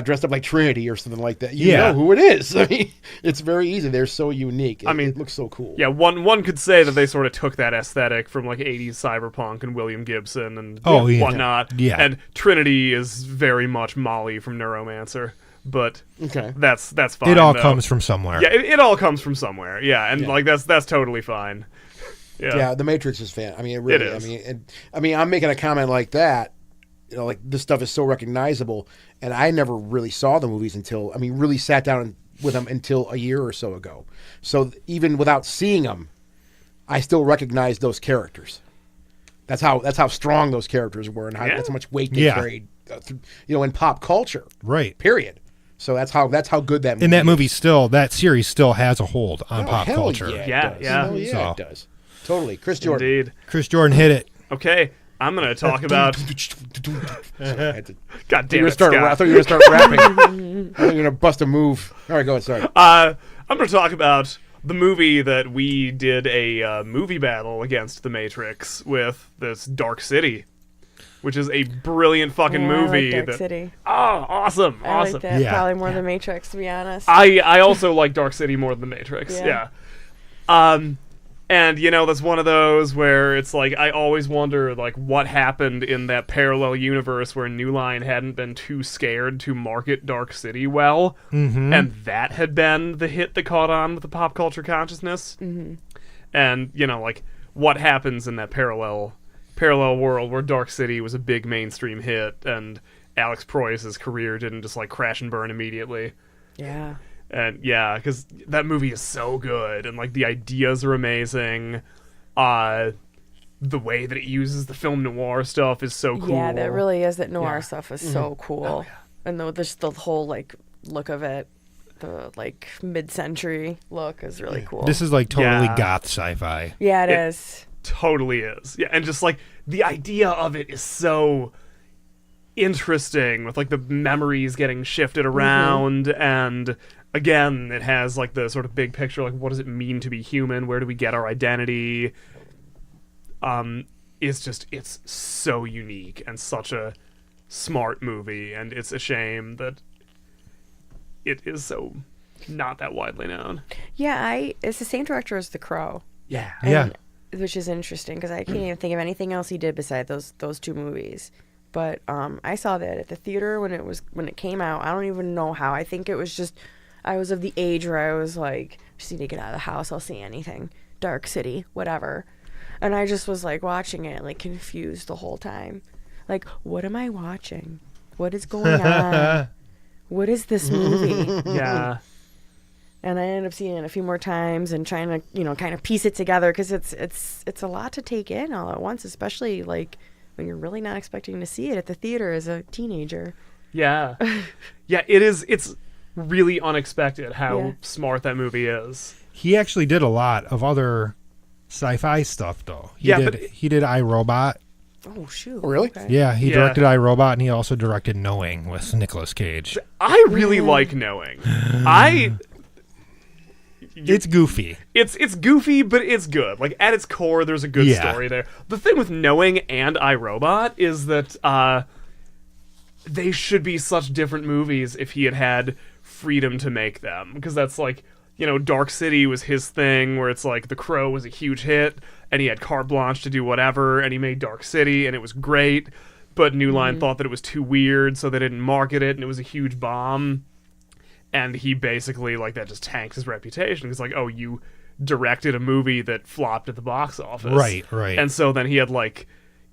dressed up like Trinity or something like that, you Yeah. know who it is. I mean, it's very easy. They're so unique. I mean, it looks so cool. Yeah, one could say that they sort of took that aesthetic from like 80s cyberpunk and William Gibson and Oh, yeah. whatnot. Yeah. And Trinity is very much Molly from Neuromancer. But Okay. that's fine. it all though. comes from somewhere. Yeah, it all comes from somewhere. Yeah, and Yeah. like that's totally fine. Yeah. Yeah, The Matrix is fan. I mean, it really. is. I mean, I'm making a comment like that. You know, like this stuff is so recognizable, and I never really saw the movies until really sat down with them until a year or so ago. So even without seeing them, I still recognize those characters. That's how strong those characters were, and Yeah. that's how much weight they Yeah. carried, in pop culture. Right. Period. So that's how good that movie And that is. movie that series still has a hold on Oh, pop hell culture. Yeah, it Yeah, does. yeah. Hell yeah, So- it does. Totally, Chris Jordan. Indeed. Chris Jordan hit it. Okay, I'm gonna talk about. I had to- God You damn were it, start, I Scott. thought you were going to start rapping. I thought you were going to bust a move. All right, go ahead. Sorry. I'm gonna talk about the movie that we did a movie battle against The Matrix with. This Dark City, which is a brilliant fucking Oh, movie. I like Dark that, City. Oh, awesome, I awesome. like that Yeah. probably more than Matrix, to be honest. I also like Dark City more than The Matrix. Yeah. Yeah. And that's one of those where it's like I always wonder like what happened in that parallel universe where New Line hadn't been too scared to market Dark City well, and that had been the hit that caught on with the pop culture consciousness. And like what happens in that parallel world where Dark City was a big mainstream hit and Alex Proyas' career didn't just like crash and burn immediately. Yeah. And yeah, because that movie is so good, and like the ideas are amazing. The way that it uses the film noir stuff is so cool. Yeah, that really is. That noir Yeah. stuff is so cool. And just the whole like look of it, the like mid-century look is really cool. This is like totally Yeah. goth sci-fi. yeah, it It- is. Totally is. Yeah, and just like the idea of it is so interesting with like the memories getting shifted around, and again it has like the sort of big picture, like what does it mean to be human, where do we get our identity. It's so unique and such a smart movie, and it's a shame that it is so not that widely known. Yeah, it's the same director as The Crow. Yeah. Yeah. Which is interesting because I can't even think of anything else he did beside those two movies. But I saw that at the theater when it came out. I don't even know how. I think it was just I was of the age where I was like, just need to get out of the house. I'll see anything. Dark City, whatever. And I just was like watching it, like confused the whole time. Like, what am I watching? What is going on? What is this movie? Yeah. And I ended up seeing it a few more times and trying to, kind of piece it together because it's a lot to take in all at once, especially like when you're really not expecting to see it at the theater as a teenager. Yeah. Yeah, it is. It's really unexpected how Yeah. smart that movie is. He actually did a lot of other sci-fi stuff, though. He did iRobot. Oh, shoot. Oh, really? Okay. Yeah, he Yeah. directed iRobot, and he also directed Knowing with Nicolas Cage. I really like Knowing. It's goofy. It's goofy, but it's good. Like, at its core, there's a good Yeah. story there. The thing with Knowing and iRobot is that they should be such different movies if he had freedom to make them. Because that's like, Dark City was his thing, where it's like The Crow was a huge hit, and he had carte blanche to do whatever, and he made Dark City, and it was great. But New Line thought that it was too weird, so they didn't market it, and it was a huge bomb. And he basically, that just tanked his reputation. He's like, oh, you directed a movie that flopped at the box office. Right. And so then he had,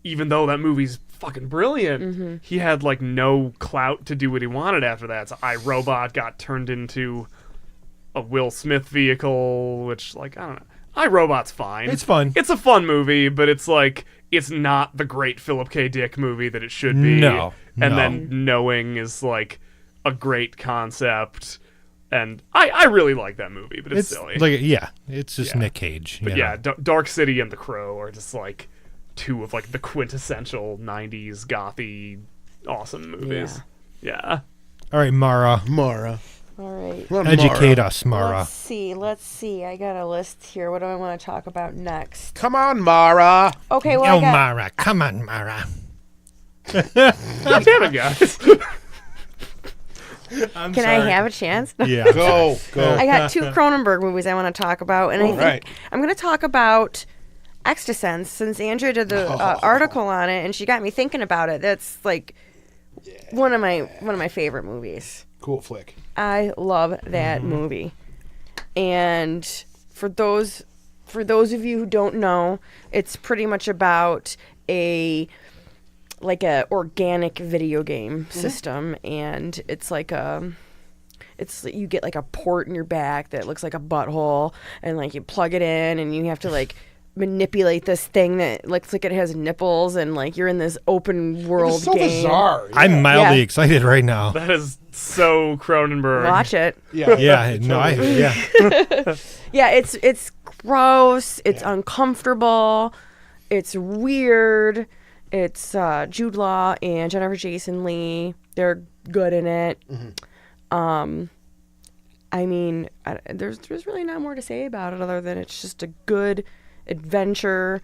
even though that movie's fucking brilliant, he had, no clout to do what he wanted after that. So iRobot got turned into a Will Smith vehicle, which, I don't know. iRobot's fine. It's fun. It's a fun movie, but it's, it's not the great Philip K. Dick movie that it should be. No. And then Knowing is, a great concept, and I really like that movie, but it's silly. It's just Nick Cage. But you know. Dark City and The Crow are just two of the quintessential 90s gothy awesome movies. Yeah. All right, Mara. All right. Well, Educate Mara. us, Mara. Let's see. I got a list here. What do I want to talk about next? Come on, Mara. Okay, well, I got... Mara. Come on, Mara. God damn it, guys. Can I have a chance? Yeah. Go. I got 2 Cronenberg movies I want to talk about, and I think right. I'm going to talk about Extrasense since Andrea did the article on it, and she got me thinking about it. That's one of my favorite movies. Cool flick. I love that movie, and for those of you who don't know, it's pretty much about a organic video game system, and it's you get a port in your back that looks like a butthole, and you plug it in, and you have to manipulate this thing that looks like it has nipples, and you're in this open world It's so game. bizarre. Yeah. I'm mildly Yeah. excited right now. That is so Cronenberg. Watch it. Yeah. Yeah. No. Yeah. Yeah, it's gross. It's uncomfortable. It's weird. It's Jude Law and Jennifer Jason Leigh. They're good in it. I mean, there's really not more to say about it other than it's just a good adventure,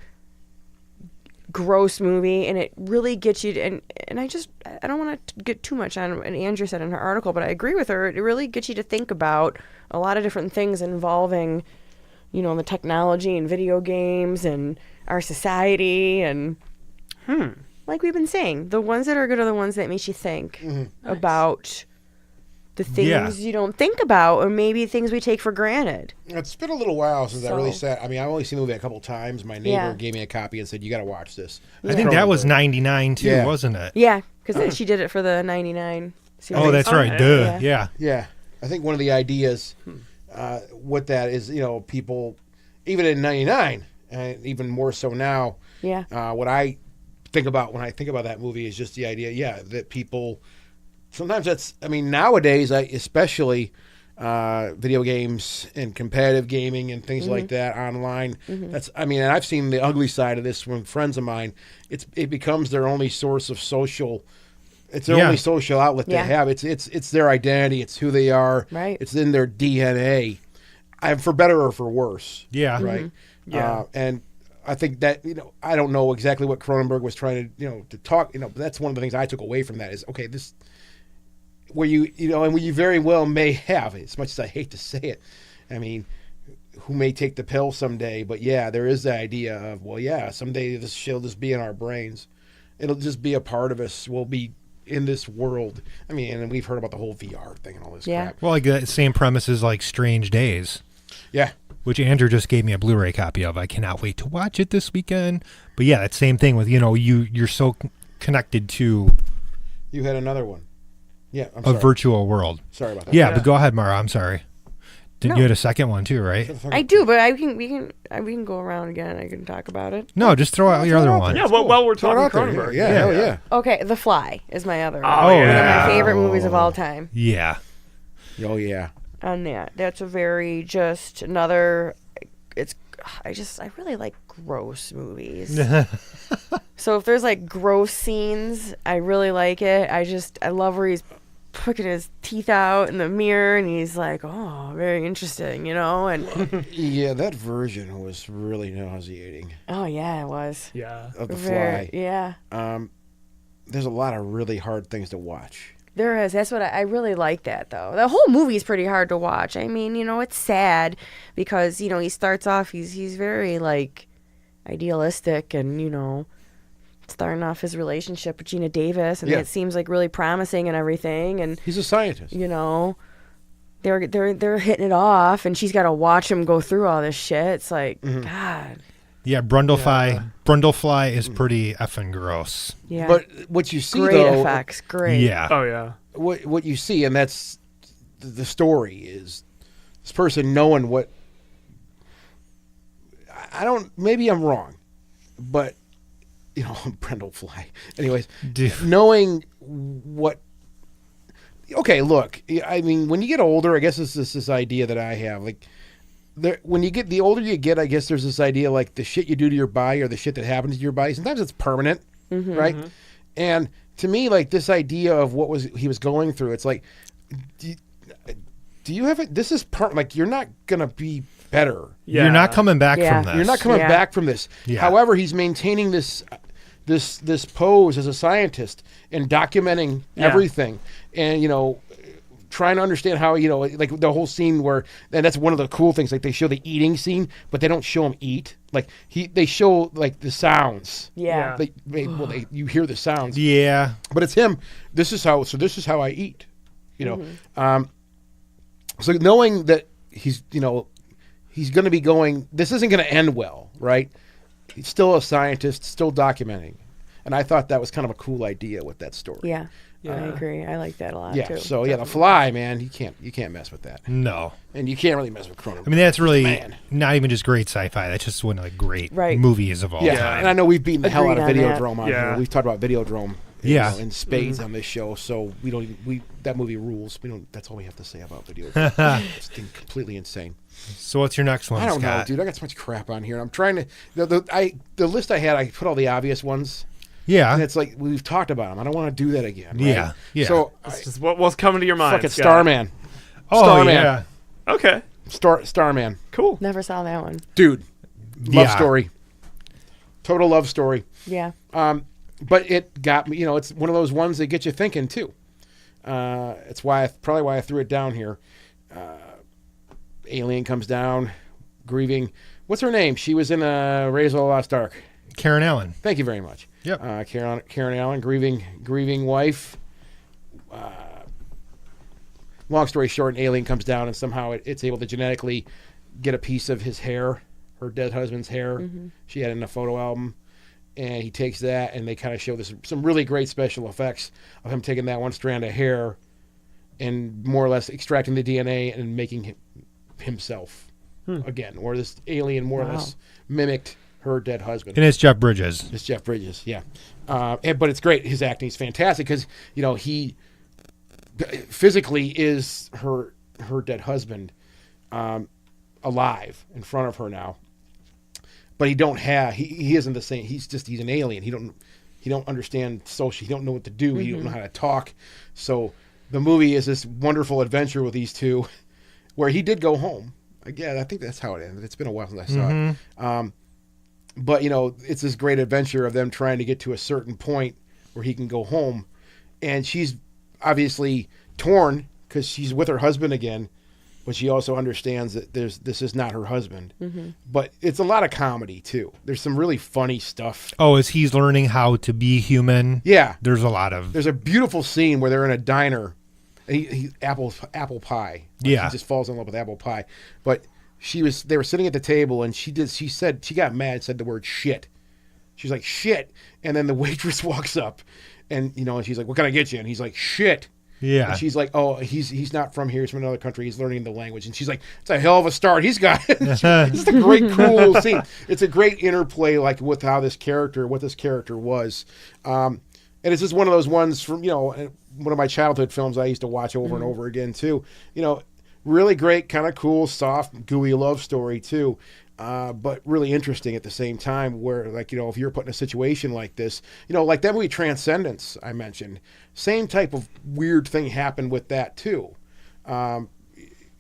gross movie, and it really gets you. And I don't want to get too much on what Andrea said in her article, but I agree with her. It really gets you to think about a lot of different things involving, the technology and video games and our society and. Like we've been saying, the ones that are good are the ones that make you think about the things you don't think about, or maybe things we take for granted. It's been a little while since I really So- sat. I mean, I've only seen the movie a couple times. My neighbor gave me a copy and said, "You got to watch this." I think that was Cronenberg. 99 too, Yeah. wasn't it? Yeah, because she did it for the 99 series. Oh, that's right. yeah. Duh. Yeah. Yeah, I think one of the ideas with that is, people, even in '99, and even more so now. Yeah. What I think about when I think about that movie is just the idea, that people sometimes nowadays, especially video games and competitive gaming and things like that online. And I've seen the ugly side of this from friends of mine. It becomes their only source of social. It's their only social outlet they have. It's their identity. It's who they are. Right. It's in their DNA, for better or for worse. Yeah. Right. Yeah. And I think that, I don't know exactly what Cronenberg was trying to, to talk, but that's one of the things I took away from that is, okay, this, where and where you very well may have, as much as I hate to say it, who may take the pill someday, but there is the idea of, someday this shit'll just be in our brains. It'll just be a part of us. We'll be in this world. And we've heard about the whole VR thing and all this crap. Well, that same premise is like Strange Days. Yeah. Which Andrew just gave me a Blu-ray copy of. I cannot wait to watch it this weekend. But yeah, that same thing with, you're so connected to You had another one. Yeah, I'm a sorry. virtual world. Sorry about that. Yeah, but go ahead, Mara. I'm sorry. You had a second one too, right? I do, but we can go around again. I can talk about it. No, just throw out your other one. Yeah, well, while we're Throw it talking out there. Cronenberg. Yeah, hell yeah. Okay, The Fly is my other one. Oh, One yeah. of my favorite movies of all time. Yeah. Oh yeah. On that's a very just another. I really like gross movies. So if there's like gross scenes, I really like it. I love where he's picking his teeth out in the mirror and he's like, oh, very interesting, and Yeah, that version was really nauseating. oh yeah, it was. Yeah. Of The Very, Fly. yeah. There's a lot of really hard things to watch. There is. That's what I really like that though. The whole movie is pretty hard to watch. I mean, it's sad because, he starts off he's very like idealistic and, starting off his relationship with Gina Davis and Yeah. it seems like really promising and everything and He's a scientist. they're hitting it off and she's got to watch him go through all this shit. It's like, Mm-hmm. God. Yeah, Brundlefly is pretty effing gross. Yeah. But what you see great though, effects. Great. Yeah. Oh, yeah. what you see, and that's the story is this person knowing what. I don't. Maybe I'm wrong, but Brundlefly. Anyways, Dude. knowing what. Okay, look. I mean, when you get older, I guess it's this idea that I have. Like, when you get the older you get, I guess there's this idea like the shit you do to your body or the shit that happens to your body. Sometimes it's permanent, right? And to me, like this idea of what he was going through, it's like, do you have it? This is like you're not gonna be better. Yeah. You're not coming back Yeah. from this. You're not coming Yeah. back from this. Yeah. However, he's maintaining this pose as a scientist and documenting Yeah. everything, and trying to understand how like the whole scene where, and that's one of the cool things. Like they show the eating scene, but they don't show him eat. Like they show like the sounds. Yeah. You hear the sounds. Yeah. But it's him. This is how I eat. So knowing that he's going to be going. This isn't going to end well, right? He's still a scientist, still documenting, and I thought that was kind of a cool idea with that story. Yeah. I agree. I like that a lot Yeah. too. So yeah, The Fly, man, you can't mess with that, No. and you can't really mess with Cronenberg. I mean, that's really Man. not even just great sci-fi. That's just one of the great Right. movies of all Yeah, time. and I know we've beaten the hell out of Agreed on that. Videodrome on Yeah. here. We've talked about Videodrome, Yeah. in spades on this show. So that movie rules. We don't. That's all we have to say about Videodrome. It's completely insane. So what's your next one, I don't know, Scott? dude. I got so much crap on here. I'm trying to the list I had. I put all the obvious ones, Yeah. and it's like we've talked about them. I don't want to do that again. Right? Yeah, yeah. So It's just what's coming to your mind. fucking Scott? Starman. Oh, Starman. yeah. Okay. Starman, Cool. Never saw that one. dude. Love Yeah. story. Total love story. Yeah. But it got me. It's one of those ones that get you thinking too. It's probably why I threw it down here. Alien comes down, grieving. What's her name? She was in Raiders of the Lost Ark. Karen Allen. Thank you very much. Yep. Karen Allen, grieving wife. Long story short, an alien comes down and somehow it's able to genetically get a piece of his hair, her dead husband's hair. She had it in a photo album. And he takes that, and they kind of show some really great special effects of him taking that one strand of hair and more or less extracting the DNA and making himself again. Or this alien more or less mimicked her dead husband. And it's Jeff Bridges. It's Jeff Bridges, yeah. But it's great. His acting is fantastic because, he physically is her dead husband alive in front of her now. But he isn't the same. He's an alien. He don't understand social. He don't know what to do. He don't know how to talk. So the movie is this wonderful adventure with these two, where he did go home. Again, I think that's how it ended. It's been a while since I saw it. But it's this great adventure of them trying to get to a certain point where he can go home, and she's obviously torn because she's with her husband again. But she also understands that this is not her husband. But it's a lot of comedy, too. There's some really funny stuff. Oh, as he's learning how to be human. Yeah. There's a lot of. There's a beautiful scene where they're in a diner. And he apple pie. Like, Yeah. He just falls in love with apple pie. But they were sitting at the table, and she said, she got mad, said the word shit. She's like, shit. And then the waitress walks up, and, and she's like, what can I get you? And he's like, shit. Yeah. And she's like, oh, he's not from here. He's from another country. He's learning the language. And she's like, it's a hell of a start. He's got it. It's a great, cool scene. It's a great interplay, like with how what this character was. And it's just one of those ones from, one of my childhood films I used to watch over and over again too. Really great, kind of cool, soft, gooey love story too. But really interesting at the same time where, like, if you're put in a situation like this, like that movie Transcendence I mentioned, same type of weird thing happened with that too.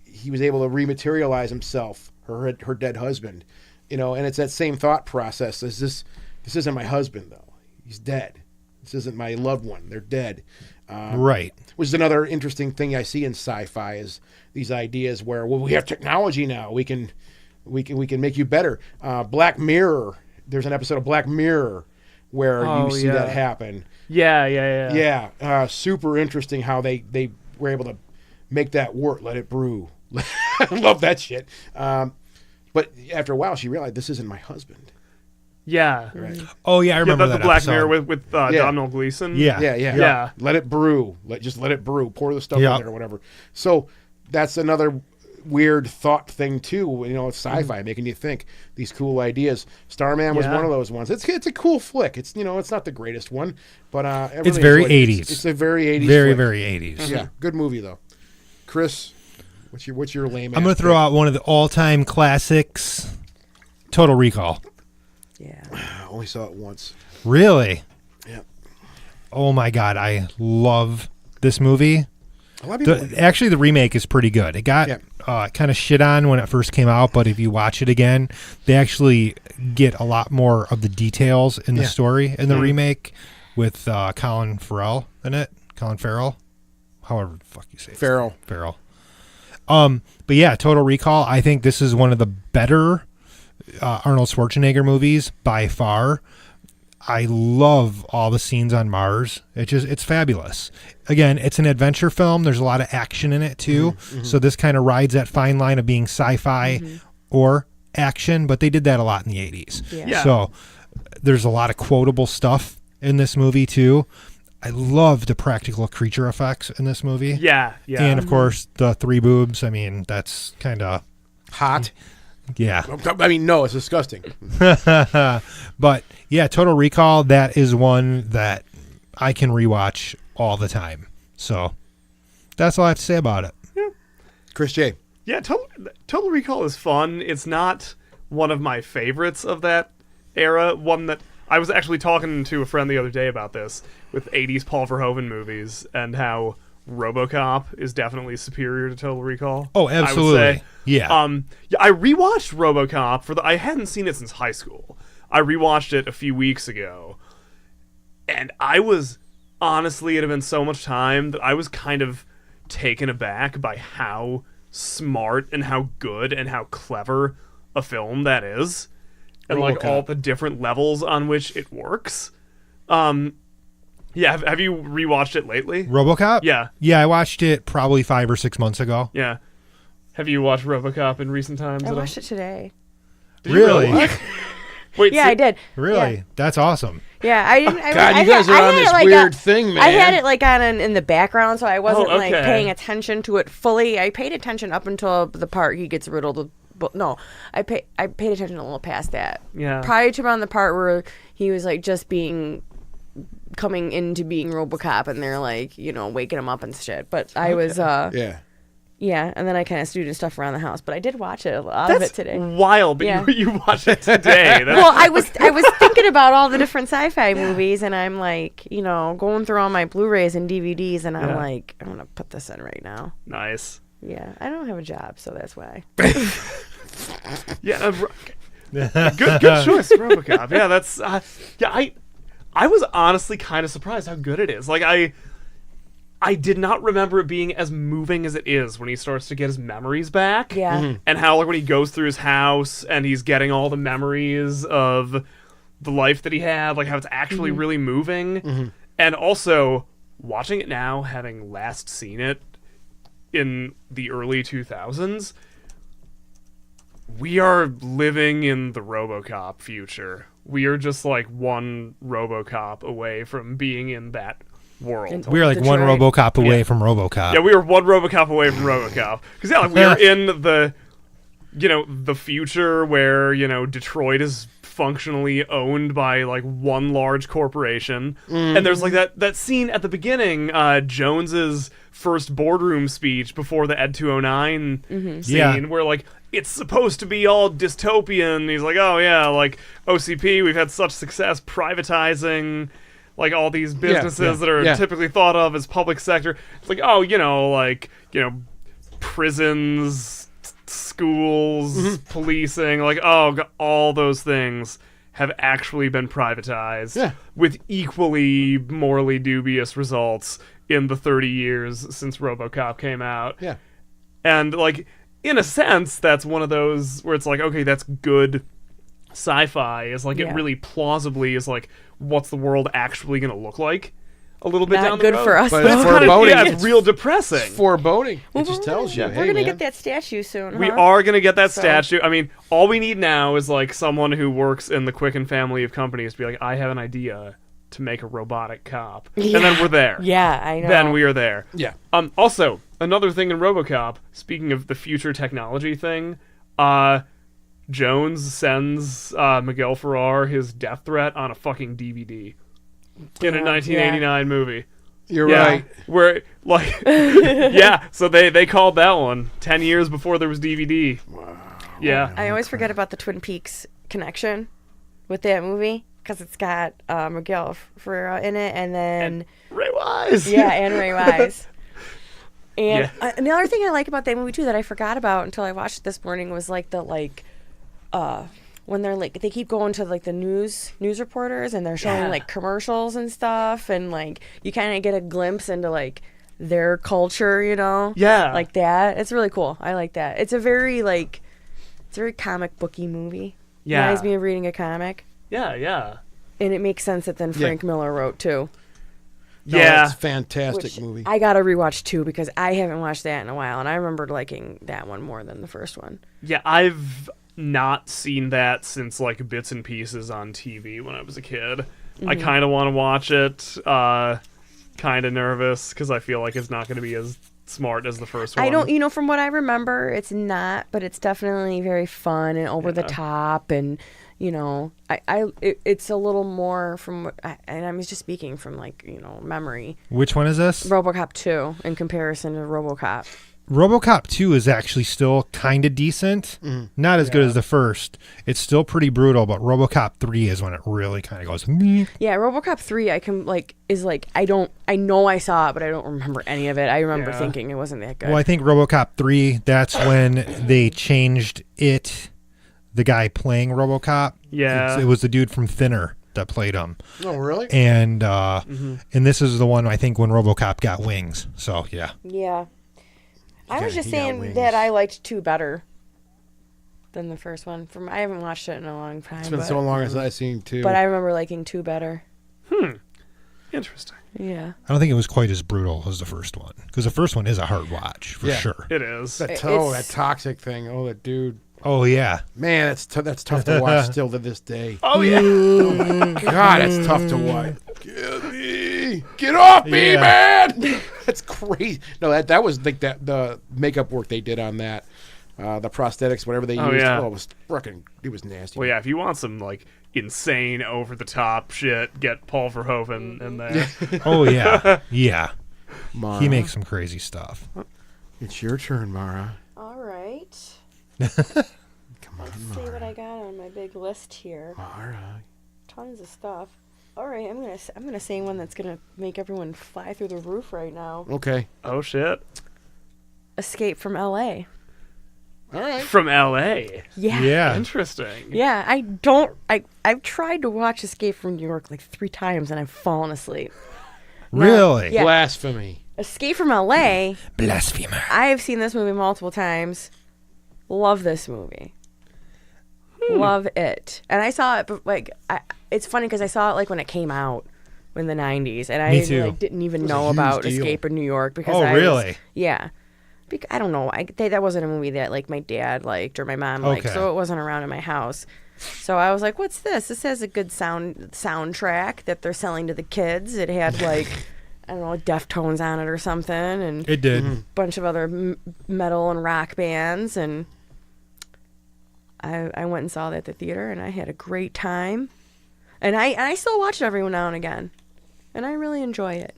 He was able to rematerialize himself, her dead husband, and it's that same thought process. This isn't my husband though. He's dead. This isn't my loved one. They're dead. Right. Which is another interesting thing I see in sci-fi is these ideas where, well, we have technology now. We can make you better. Black Mirror. There's an episode of Black Mirror where you see that happen. Yeah. Super interesting how they were able to make that work. Let it brew. I love that shit. But after a while, she realized this isn't my husband. Yeah. Right. Oh yeah, I remember the that Black episode. Mirror with Domhnall Gleeson. Yeah. Let it brew. Let it brew. Pour the stuff in there or whatever. So that's another weird thought thing too. It's sci-fi, making you think these cool ideas. Starman was one of those ones. It's a cool flick. It's it's not the greatest one, but I really it's very enjoyed it. 80s. It's a very 80s. Very flick. very 80s. Yeah, good movie though. Chris, what's your lame? I'm going to throw out one of the all-time classics, Total Recall. Yeah. I only saw it once. Really? Yeah. Oh my God, I love this movie. A lot of people Actually, the remake is pretty good. It got kind of shit on when it first came out, but if you watch it again, they actually get a lot more of the details in the story in the remake with Colin Farrell in it. Colin Farrell, however the fuck you say it. Farrell. But yeah, Total Recall. I think this is one of the better Arnold Schwarzenegger movies by far. I love all the scenes on Mars. It's fabulous. Again, it's an adventure film. There's a lot of action in it too. So this kind of rides that fine line of being sci-fi or action, but they did that a lot in the 80s. Yeah. So there's a lot of quotable stuff in this movie too. I love the practical creature effects in this movie. Yeah. And of course the 3 boobs. I mean, that's kind of hot. Yeah. I mean, no, it's disgusting. But yeah, Total Recall, that is one that I can rewatch all the time. So that's all I have to say about it. Yeah. Chris J. Yeah, Total Recall is fun. It's not one of my favorites of that era. One that I was actually talking to a friend the other day about this with 80s Paul Verhoeven movies and how RoboCop is definitely superior to Total Recall. Oh, absolutely. I would say. Yeah. I rewatched RoboCop I hadn't seen it since high school. I rewatched it a few weeks ago, and I was honestly, it had been so much time that I was kind of taken aback by how smart and how good and how clever a film that is, and like all the different levels on which it works. Yeah, have you rewatched it lately? RoboCop? Yeah. Yeah, I watched it probably 5 or 6 months ago. Yeah. Have you watched RoboCop in recent times? I watched it today. Did you Really? Wait, Yeah, I did. Really? Yeah. That's awesome. Yeah, I didn't. God, you guys are on this weird thing, man. I had it like on in the background, so I wasn't like okay. paying attention to it fully. I paid attention up until the part he gets riddled with. No, I paid attention a little past that. Yeah. Prior to around the part where he was like just coming into being RoboCop, and they're like waking him up and shit. But I was yeah, and then I kind of stewed and stuff around the house. But I did watch it, a lot of it today. Wild, but Yeah. you watched it today. Well, I was thinking about all the different sci-fi movies, and I'm like, going through all my Blu-rays and DVDs, and I'm like, I'm gonna put this in right now. Nice. Yeah, I don't have a job, so that's why. Yeah, good choice, RoboCop. Yeah, that's I was honestly kind of surprised how good it is. Like I did not remember it being as moving as it is when he starts to get his memories back. Yeah. And how like when he goes through his house and he's getting all the memories of the life that he had, like how it's actually really moving. And also watching it now, having last seen it in the early 2000s, we are living in the RoboCop future. We are just like one RoboCop away from being in that world. We were like one Detroit. RoboCop away Yeah. from RoboCop. Yeah, we were one RoboCop away from RoboCop. Because like, we were in the, the future where, Detroit is functionally owned by, like, one large corporation. And there's, like, that scene at the beginning, Jones's first boardroom speech before the Ed 209 scene, Yeah. where, like, it's supposed to be all dystopian. He's like, oh, yeah, like, OCP, we've had such success privatizing... like all these businesses that are typically thought of as public sector. It's like, prisons, schools, policing, like, all those things have actually been privatized with equally morally dubious results in the 30 years since RoboCop came out. Yeah. And, like, in a sense, that's one of those where it's like, okay, that's good sci-fi. Is like, it really plausibly is like, what's the world actually going to look like a little bit Not down the good road. for us, But though. it's It's kind foreboding. of, it's real depressing. It's foreboding. Well, It just tells you, we're hey, gonna man. get that statue soon. We huh? are going to get that So- statue. I mean, all we need now is like someone who works in the Quicken family of companies to be like, I have an idea to make a robotic cop. And then we're there. Yeah, I know. Then we are there. Yeah. Also, another thing in RoboCop, speaking of the future technology thing, Jones sends Miguel Ferrer his death threat on a fucking DVD in a 1989 movie. You're right. Where, like, so they called that one 10 years before there was DVD. Wow. Yeah. I always forget about the Twin Peaks connection with that movie because it's got Miguel Ferrer in it, and then Ray Wise. and Ray Wise. And Yeah. another thing I like about that movie too that I forgot about until I watched it this morning was like the when they're like they keep going to like the news reporters and they're showing like commercials and stuff, and like you kind of get a glimpse into like their culture, Yeah. like that. It's really cool. I like that. It's a very comic booky movie. Yeah. Reminds me of reading a comic, Yeah. and it makes sense that then Frank Miller wrote too. No, Yeah. It's a fantastic Which movie. I gotta rewatch too because I haven't watched that in a while, and I remember liking that one more than the first one. Yeah, I've not seen that since like bits and pieces on TV when I was a kid. I kind of want to watch it. Kind of nervous because I feel like it's not going to be as smart as the first one. I don't, from what I remember, it's not, but it's definitely very fun and over the top, and it's a little more from what, and I'm just speaking from like memory. Which one is this? RoboCop 2 in comparison to RoboCop. RoboCop 2 is actually still kind of decent. Not as good as the first. It's still pretty brutal, but RoboCop 3 is when it really kind of goes, meh. Yeah, RoboCop 3 I know I saw it, but I don't remember any of it. I remember thinking it wasn't that good. Well, I think RoboCop 3, that's when they changed it, the guy playing RoboCop. Yeah. It was the dude from Thinner that played him. Oh, really? And and this is the one, I think, when RoboCop got wings. So, yeah. Yeah. I was just he got saying wings. that I liked 2 better than the first one. I haven't watched it in a long time. It's been so long as I've seen too. But I remember liking 2 better. Interesting. Yeah. I don't think it was quite as brutal as the first one. Because the first one is a hard watch, for sure. It is. that toe, it's- that toxic thing. Oh, that dude. Oh, yeah. Man, that's tough to watch still to this day. Oh yeah. God, it's tough to watch. Get off me, Yeah. man! That's crazy. No, that was like the makeup work they did on that, the prosthetics, whatever they used. Yeah. Oh, it was freaking. It was nasty. Well, yeah. If you want some like insane, over the top shit, get Paul Verhoeven in there. Oh, yeah. Yeah. Mara, He makes some crazy stuff. It's your turn, Mara. All right. Come on, Let's see what I got on my big list here. Mara. Tons of stuff. All right, I'm gonna say one that's gonna make everyone fly through the roof right now. Okay. Oh shit. Escape from L.A. All right. From L.A. Yeah. Yeah. Interesting. Yeah, I've tried to watch Escape from New York like 3 times and I've fallen asleep. Really? Yeah. Blasphemy. Escape from L.A. Blasphemer. I have seen this movie multiple times. Love this movie. Love it. And I saw it, but like, it's funny because I saw it like when it came out in the 90s, and Me I too. like didn't even was a know huge about deal. Escape in New York because Oh, I was- really? yeah. I don't know. That wasn't a movie that like my dad liked or my mom liked, Okay. so it wasn't around in my house. So I was like, "What's this? This has a good soundtrack that they're selling to the kids." It had like, I don't know, Deftones on it or something, and It did. a bunch of other metal and rock bands, and I went and saw that at the theater, and I had a great time. And I still watch it every now and again, and I really enjoy it.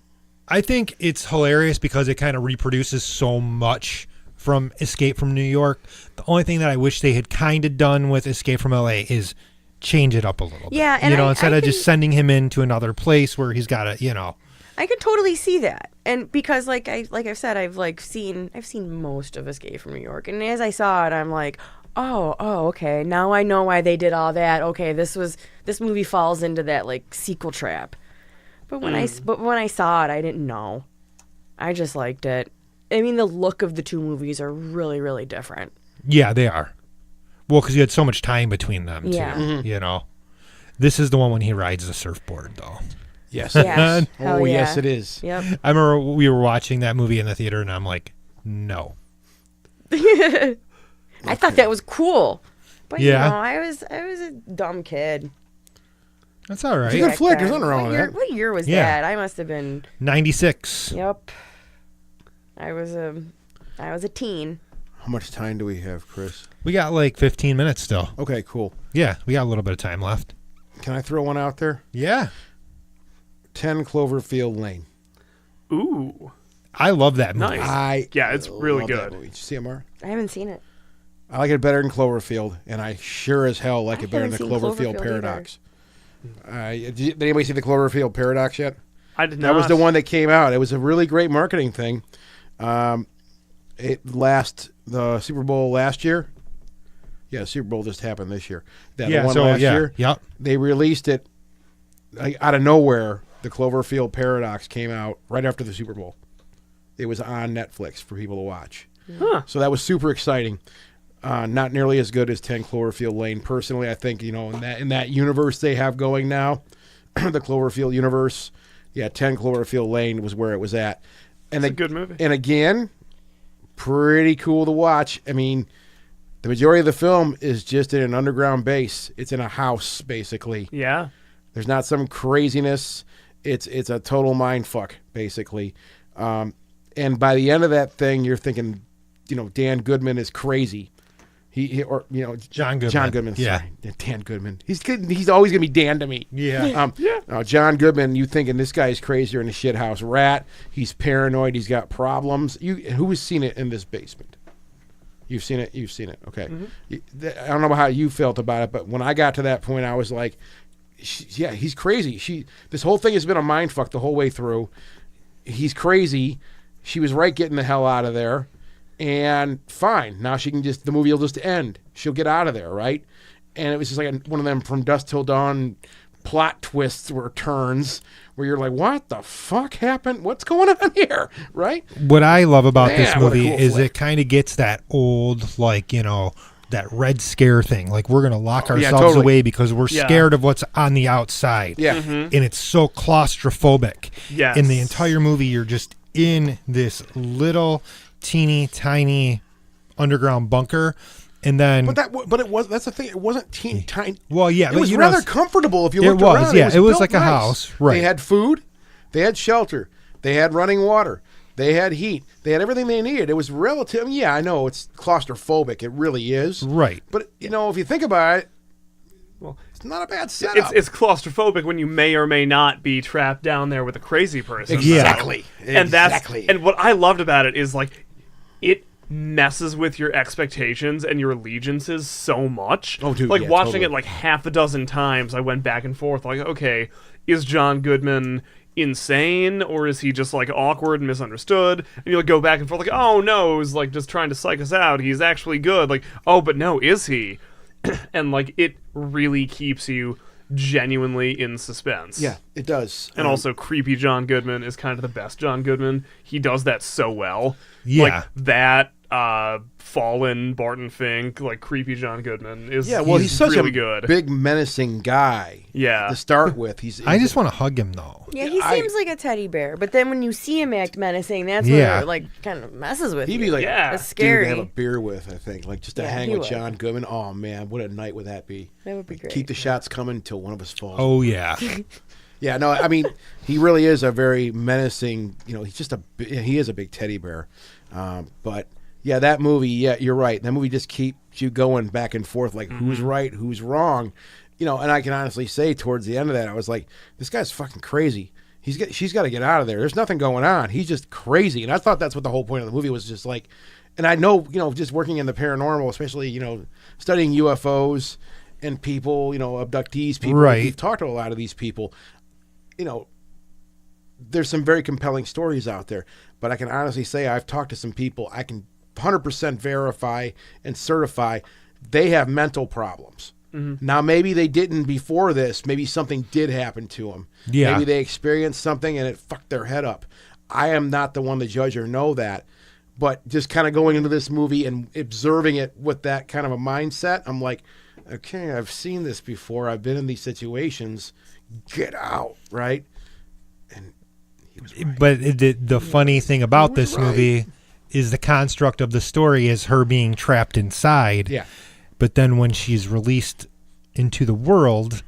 I think it's hilarious because it kind of reproduces so much from Escape from New York. The only thing that I wish they had kind of done with Escape from LA is change it up a little bit. Yeah, and instead of just sending him into another place where he's got to, I could totally see that, and because like I've said, I've seen most of Escape from New York, and as I saw it, I'm like, oh, okay, now I know why they did all that. Okay, this movie falls into that like sequel trap. But when I saw it, I didn't know. I just liked it. I mean, the look of the two movies are really, really different. Yeah, they are. Well, because you had so much time between them, Yeah. too. This is the one when he rides the surfboard, though. Yes. Yeah. Hell Oh, yeah. yes, it is. Yep. I remember we were watching that movie in the theater, and I'm like, no. I thought that was cool. But Yeah. I was a dumb kid. That's all right. It's a good back flick. then. There's nothing wrong What with year, that. What year was Yeah. that? I must have been. 96. Yep. I was a teen. How much time do we have, Chris? We got like 15 minutes still. Okay, cool. Yeah, we got a little bit of time left. Can I throw one out there? Yeah. 10 Cloverfield Lane. Ooh. I love that movie. Nice. Yeah, it's really love that good. movie. Did you see it, Mark? I haven't seen it. I like it better than Cloverfield, and I sure as hell like I it better than the haven't seen Cloverfield Cloverfield Paradox. Did anybody see the Cloverfield Paradox yet? I did not. That was the one that came out. It was a really great marketing thing. The Super Bowl last year. Yeah, Super Bowl just happened this year. The one last year. Yep. They released it out of nowhere. The Cloverfield Paradox came out right after the Super Bowl. It was on Netflix for people to watch. Huh. So that was super exciting. Not nearly as good as 10 Cloverfield Lane. Personally, I think, in that universe they have going now, the Cloverfield universe, 10 Cloverfield Lane was where it was at. And It's a good movie. And again, pretty cool to watch. I mean, the majority of the film is just in an underground base. It's in a house, basically. Yeah. There's not some craziness. It's a total mind fuck, basically. And by the end of that thing, you're thinking, Dan Goodman is crazy. John Goodman. John Goodman. Yeah. Sorry. Dan Goodman. He's always gonna be Dan to me. Yeah. John Goodman. You thinking this guy's crazier than a shithouse rat? He's paranoid. He's got problems. Who has seen it in this basement? You've seen it. You've seen it. Okay. I don't know how you felt about it, but when I got to that point, I was like, he's crazy. This whole thing has been a mind fuck the whole way through. He's crazy. She was right getting the hell out of there. And fine, now the movie will just end. She'll get out of there, right? And it was just like one of them From Dusk Till Dawn plot twists or turns where you're like, what the fuck happened? What's going on here, right? What I love about this Man, what a movie cool is flick. it kind of gets that old, that Red Scare thing. Like, we're going to lock ourselves totally. away because we're Yeah. scared of what's on the outside. Yeah. And it's so claustrophobic. Yes. In the entire movie, you're just in this little teeny tiny underground bunker, and then That's the thing. It wasn't tiny. well, yeah, It but was you rather know, comfortable if you it looked was, around. yeah, it was built like a nice. house, right. They had food, they had shelter, they had running water, they had heat, they had everything they needed. It was relative. Yeah, I know it's claustrophobic. It really is. right. But if you think about it, Well, it's not a bad setup. it's claustrophobic when you may or may not be trapped down there with a crazy person. Exactly. And Exactly. and what I loved about it is like it messes with your expectations and your allegiances so much. Oh, dude, like yeah, watching totally. it like half a dozen times, I went back and forth. Like, okay, is John Goodman insane or is he just like awkward and misunderstood? And you like go back and forth. Like, oh no, it was like just trying to psych us out. He's actually good. Like, oh, but no, is he? And like it really keeps you genuinely in suspense. Yeah, it does. And also, creepy John Goodman is kind of the best John Goodman. He does that so well. Yeah. Like, that, fallen Barton Fink, like, creepy John Goodman is he's such really a good. big menacing guy. Yeah. To start with, I just want to hug him though. Yeah, he I- seems like a teddy bear, but then when you see him act menacing, that's Yeah. when it like kind of messes with he'd you. be like, Yeah. It's dude scary. to have a beer with. I think like just to Yeah, hang he with would. John Goodman. Oh man, what a night would that be? That would be great. Keep the shots coming until one of us falls. Oh yeah. Yeah, no, I mean, he really is a very menacing. He is a big teddy bear. But yeah, that movie. Yeah, you're right. That movie just keeps you going back and forth, like who's right, who's wrong. And I can honestly say, towards the end of that, I was like, this guy's fucking crazy. She's got to get out of there. There's nothing going on. He's just crazy. And I thought that's what the whole point of the movie was, just like. And I know, just working in the paranormal, especially, studying UFOs and people, abductees, people. Right. We've talked to a lot of these people. There's some very compelling stories out there. But I can honestly say I've talked to some people. I can 100% verify and certify they have mental problems. Mm-hmm. Now, maybe they didn't before this. Maybe something did happen to them. Yeah. Maybe they experienced something and it fucked their head up. I am not the one to judge or know that. But just kind of going into this movie and observing it with that kind of a mindset, I'm like, okay, I've seen this before. I've been in these situations. Get out, right? And he was right. But the funny thing about this movie is the construct of the story is her being trapped inside. Yeah. But then when she's released into the world,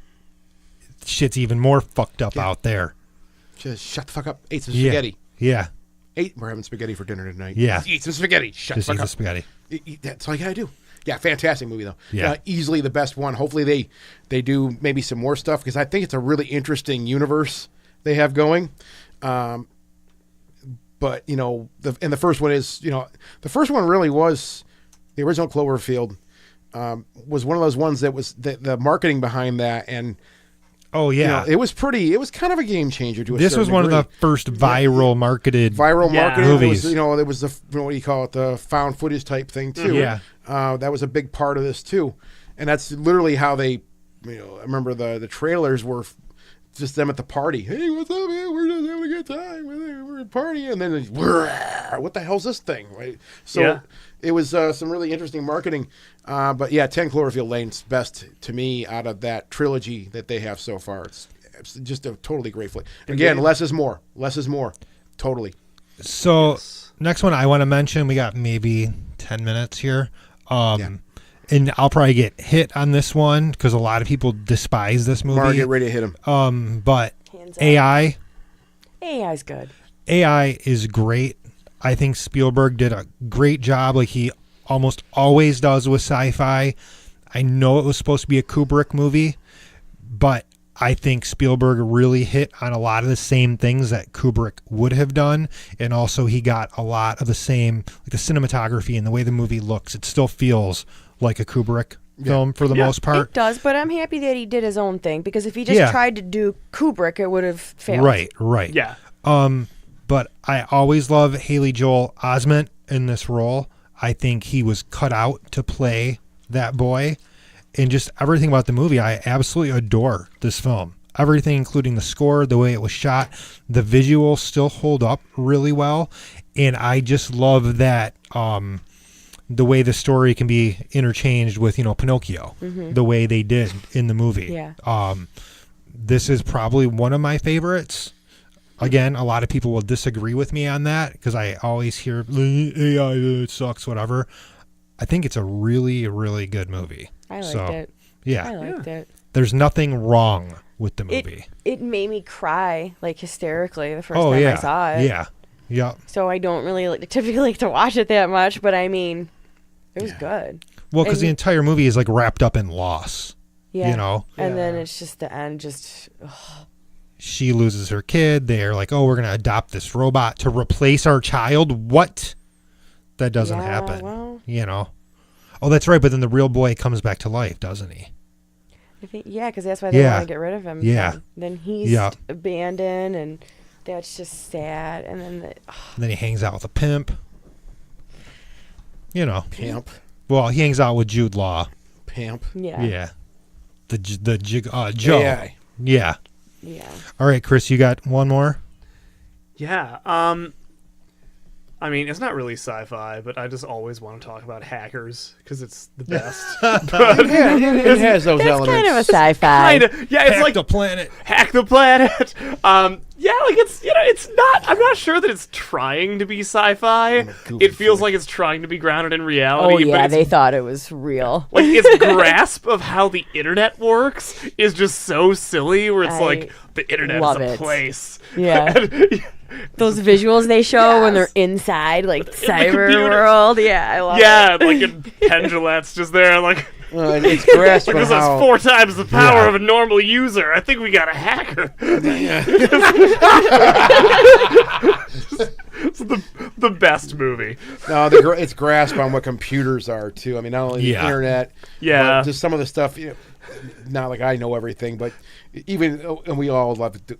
shit's even more fucked up out there. Just shut the fuck up. Ate some spaghetti. Yeah. We're having spaghetti for dinner tonight. Yeah. Eat some spaghetti. Shut the fuck up. Just eat the spaghetti. That's all you gotta do. Yeah, fantastic movie though. Yeah. Easily the best one. Hopefully they do maybe some more stuff, because I think it's a really interesting universe they have going. But the first one is, the first one really was the original Cloverfield. Was one of those ones that was the marketing behind that, and oh yeah, it was kind of a game changer to a this certain was one degree. of the first viral marketed marketing movies. It was the what do you call it, the found footage type thing too. Yeah. That was a big part of this too, and that's literally how they, I remember the trailers were just them at the party. Hey, what's up, man? We're just having a good time. We're partying, and then what the hell's this thing, right? So it was some really interesting marketing. But yeah, 10 Cloverfield Lane's best to me out of that trilogy that they have so far. It's just a totally great flick. Again, less is more. Less is more. Totally. So next one I want to mention, we got maybe 10 minutes here. And I'll probably get hit on this one because a lot of people despise this movie. Mark, get ready to hit him. But Hands up. AI's good. AI is great. I think Spielberg did a great job, like he almost always does with sci-fi. I know it was supposed to be a Kubrick movie, but I think Spielberg really hit on a lot of the same things that Kubrick would have done, and also he got a lot of the same, like the cinematography and the way the movie looks. It still feels like a Kubrick film for the most part. It does, but I'm happy that he did his own thing, because if he just tried to do Kubrick, it would have failed. Right. Yeah. But I always love Haley Joel Osment in this role. I think he was cut out to play that boy. And just everything about the movie, I absolutely adore this film. Everything, including the score, the way it was shot, the visuals still hold up really well. And I just love that the way the story can be interchanged with, Pinocchio, the way they did in the movie. Yeah. This is probably one of my favorites. Again, a lot of people will disagree with me on that because I always hear AI, it sucks, whatever. I think it's a really, really good movie. I liked it. Yeah. I liked it. There's nothing wrong with the movie. It made me cry, like, hysterically the first time I saw it. Yeah. Yeah. So I don't really typically like to watch it that much, but I mean, it was good. Well, because the entire movie is like wrapped up in loss. Yeah. And then it's just the end, just... Ugh. She loses her kid. They're like, oh, we're going to adopt this robot to replace our child. What? That doesn't happen. Well, Oh, that's right. But then the real boy comes back to life, doesn't he? I think, because that's why they want to get rid of him. Yeah. Then he's abandoned, and that's just sad. And then then he hangs out with a pimp. Pimp. Well, he hangs out with Jude Law. Pimp. Yeah. Yeah. Joe. AI. Yeah. Yeah. All right, Chris, you got one more? Yeah. I mean, it's not really sci-fi, but I just always want to talk about hackers because it's the best. Yeah, it has those It's elements. kind of a sci-fi. Kind of, yeah. It's Hack like the planet. hack the planet. Yeah, like it's it's not. I'm not sure that it's trying to be sci-fi. goofy It feels fool. like it's trying to be grounded in reality. Oh yeah, but they it's, thought it was real. like its grasp of how the internet works is just so silly. Where it's I like the internet love is a it. place. Yeah. And- Those visuals they show when they're Yes. inside, like the cyber computer. world. Yeah, I love yeah, it. like in Pendulette's just there, like. And it's grasping This has how 4 times the power Yeah. of a normal user. I think we got a hacker. It's the best movie. no, it's grasp on what computers are too. I mean, not only the Yeah. internet, Yeah. but just some of the stuff. Not like I know everything, but even and we all love it.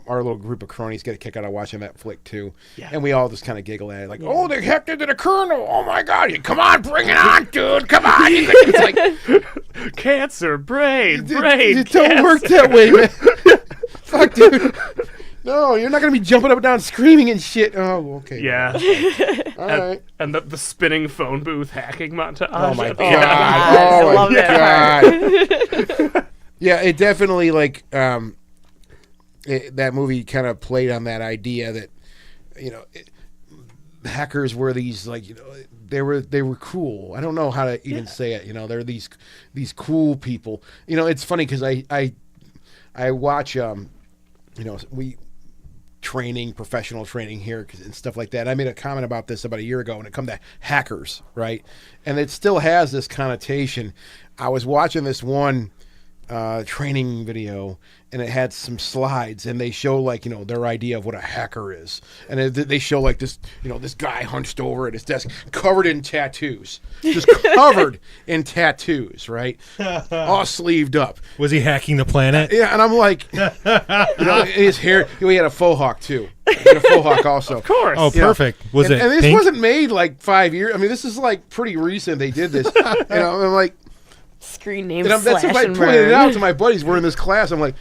Our little group of cronies get a kick out of watching that flick too, Yeah. and we all just kind of giggle at it, like, "Oh, they hacked into the kernel! Oh my god! Come on, bring it on, dude! Come on!" It's like Cancer, brain, it don't work that way, man. Fuck, dude. No, you're not gonna be jumping up and down screaming and shit. Oh, okay. Yeah. All right. And the spinning phone booth hacking montage. Oh my at god! the end. I Oh love my that god! Yeah, it definitely that movie kind of played on that idea that hackers were these they were cool. I don't know how to even say it. They're these cool people. It's funny because I watch we professional training here and stuff like that. I made a comment about this about a year ago when it come to hackers, right? And it still has this connotation. I was watching this one training video, and it had some slides, and they show their idea of what a hacker is, and they show this this guy hunched over at his desk, covered in tattoos, just covered in tattoos, right, all sleeved up. Was he hacking the planet? Yeah, and I'm like, his hair. He had a faux hawk too. He had a faux hawk also. Of course. Oh, perfect. Was it And this pink? wasn't made 5 years. I mean, this is pretty recent. They did this. I'm like. Screen name And that's slash if I and pointed it burn. out to my buddies. We're in this class. I'm like,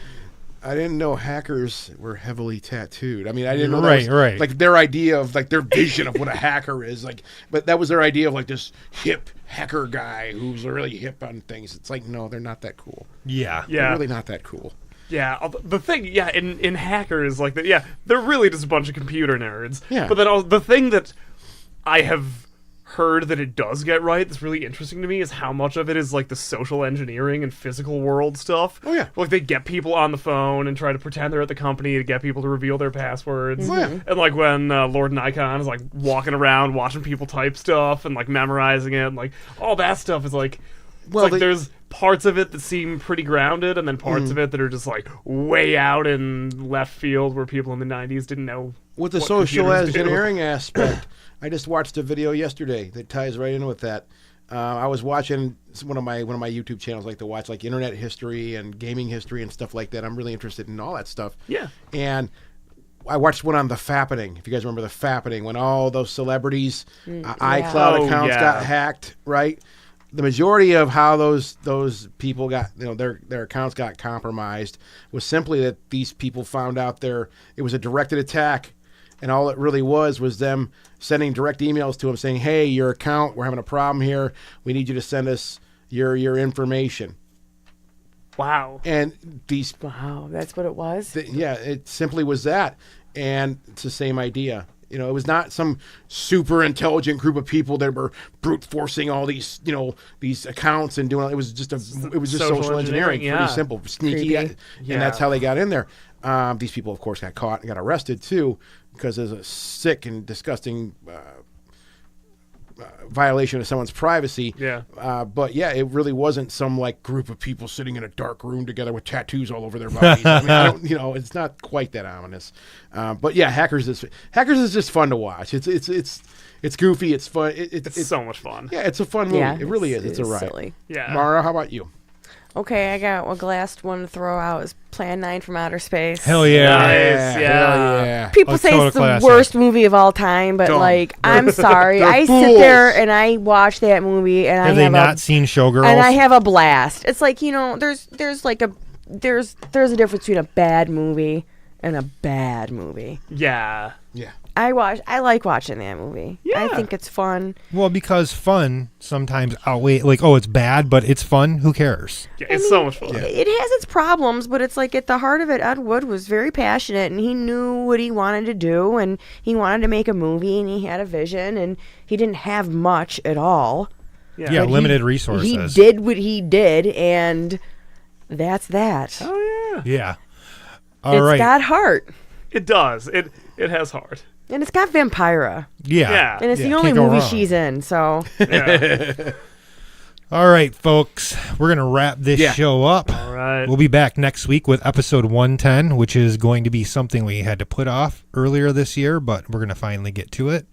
I didn't know hackers were heavily tattooed. I mean, I didn't know that was, Right. their idea of their vision of what a hacker is. But that was their idea of this hip hacker guy who's really hip on things. It's no, they're not that cool. Yeah. They're Yeah. really not that cool. Yeah, the thing, in hackers, they're really just a bunch of computer nerds. Yeah. But then the thing that I have heard that it does get right that's really interesting to me is how much of it is the social engineering and physical world stuff. Oh, yeah. They get people on the phone and try to pretend they're at the company to get people to reveal their passwords. Oh, yeah. And when Lord Nikon is walking around watching people type stuff and memorizing it, and all that stuff is there's parts of it that seem pretty grounded, and then parts of it that are just way out in left field where people in the 90s didn't know With the what social computers do. engineering aspect, I just watched a video yesterday that ties right in with that. I was watching one of my YouTube channels, to watch internet history and gaming history and stuff like that. I'm really interested in all that stuff. Yeah. And I watched one on the Fappening. If you guys remember the Fappening, when all those celebrities' iCloud Oh, accounts yeah. got hacked, right? The majority of how those people got their accounts got compromised was simply that these people found out it was a directed attack. And all it really was them sending direct emails to him saying, "Hey, your account, we're having a problem here. We need you to send us your information." Wow. And these, Wow, that's what it was. it simply was that. And it's the same idea. It was not some super intelligent group of people that were brute forcing all these, these accounts and doing. It was just social engineering. yeah. Pretty simple, sneaky, Creepy. and that's how they got in there. These people, of course, got caught and got arrested too, because there's a sick and disgusting violation of someone's privacy. Yeah. But yeah, it really wasn't some group of people sitting in a dark room together with tattoos all over their bodies. I mean, I don't, it's not quite that ominous. But yeah, hackers is just fun to watch. It's goofy. It's fun. It's so much fun. Yeah, it's a fun movie. Yeah, it really is. It's a ride. silly. Yeah. Mara, how about you? Okay, I got a last one to throw out is Plan 9 from Outer Space. Hell yeah. Nice. Hell Yeah. yeah. People A say total it's the classic. worst movie of all time, but Dumb. I'm sorry. they're I fools. sit there and I watch that movie and Have I they have not seen Showgirls? and I have a blast. It's there's a difference between a bad movie and a bad movie. Yeah. Yeah. I like watching that movie. Yeah. I think it's fun. Well, because fun sometimes outweigh, like, oh, it's bad, but it's fun. Who cares? Yeah, it's so much fun. It has its problems, but it's like at the heart of it, Ed Wood was very passionate, and he knew what he wanted to do, and he wanted to make a movie, and he had a vision, and he didn't have much at all. Yeah, But limited he resources. did what he did, and that's that. Oh, yeah. Yeah. All right. It's got heart, It does. It has heart. and it's got Vampira, Yeah. Yeah. and it's the Yeah, only can't go movie wrong. she's in, so Yeah. All right, folks. We're going to wrap this Yeah. show up. All right. We'll be back next week with episode 110, which is going to be something we had to put off earlier this year, but we're going to finally get to it.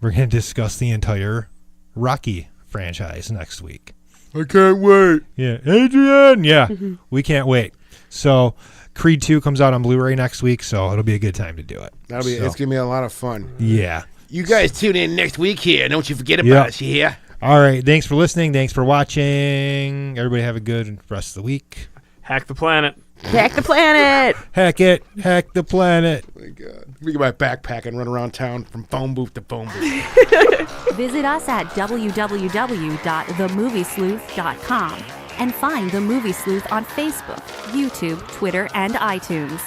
We're going to discuss the entire Rocky franchise next week. I can't wait. Yeah. Adrian! Yeah, we can't wait. So, Creed 2 comes out on Blu-ray next week, so it'll be a good time to do it. It's gonna be a lot of fun. Yeah. You guys tune in next week here. Don't you forget about Yeah. us here. All right. Thanks for listening. Thanks for watching. Everybody have a good rest of the week. Hack the planet. hack the planet. Hack it. Hack the planet. Oh my God. We get my backpack and run around town from phone booth to phone booth. Visit us at www.themoviesleuth.com and find The Movie Sleuth on Facebook, YouTube, Twitter, and iTunes.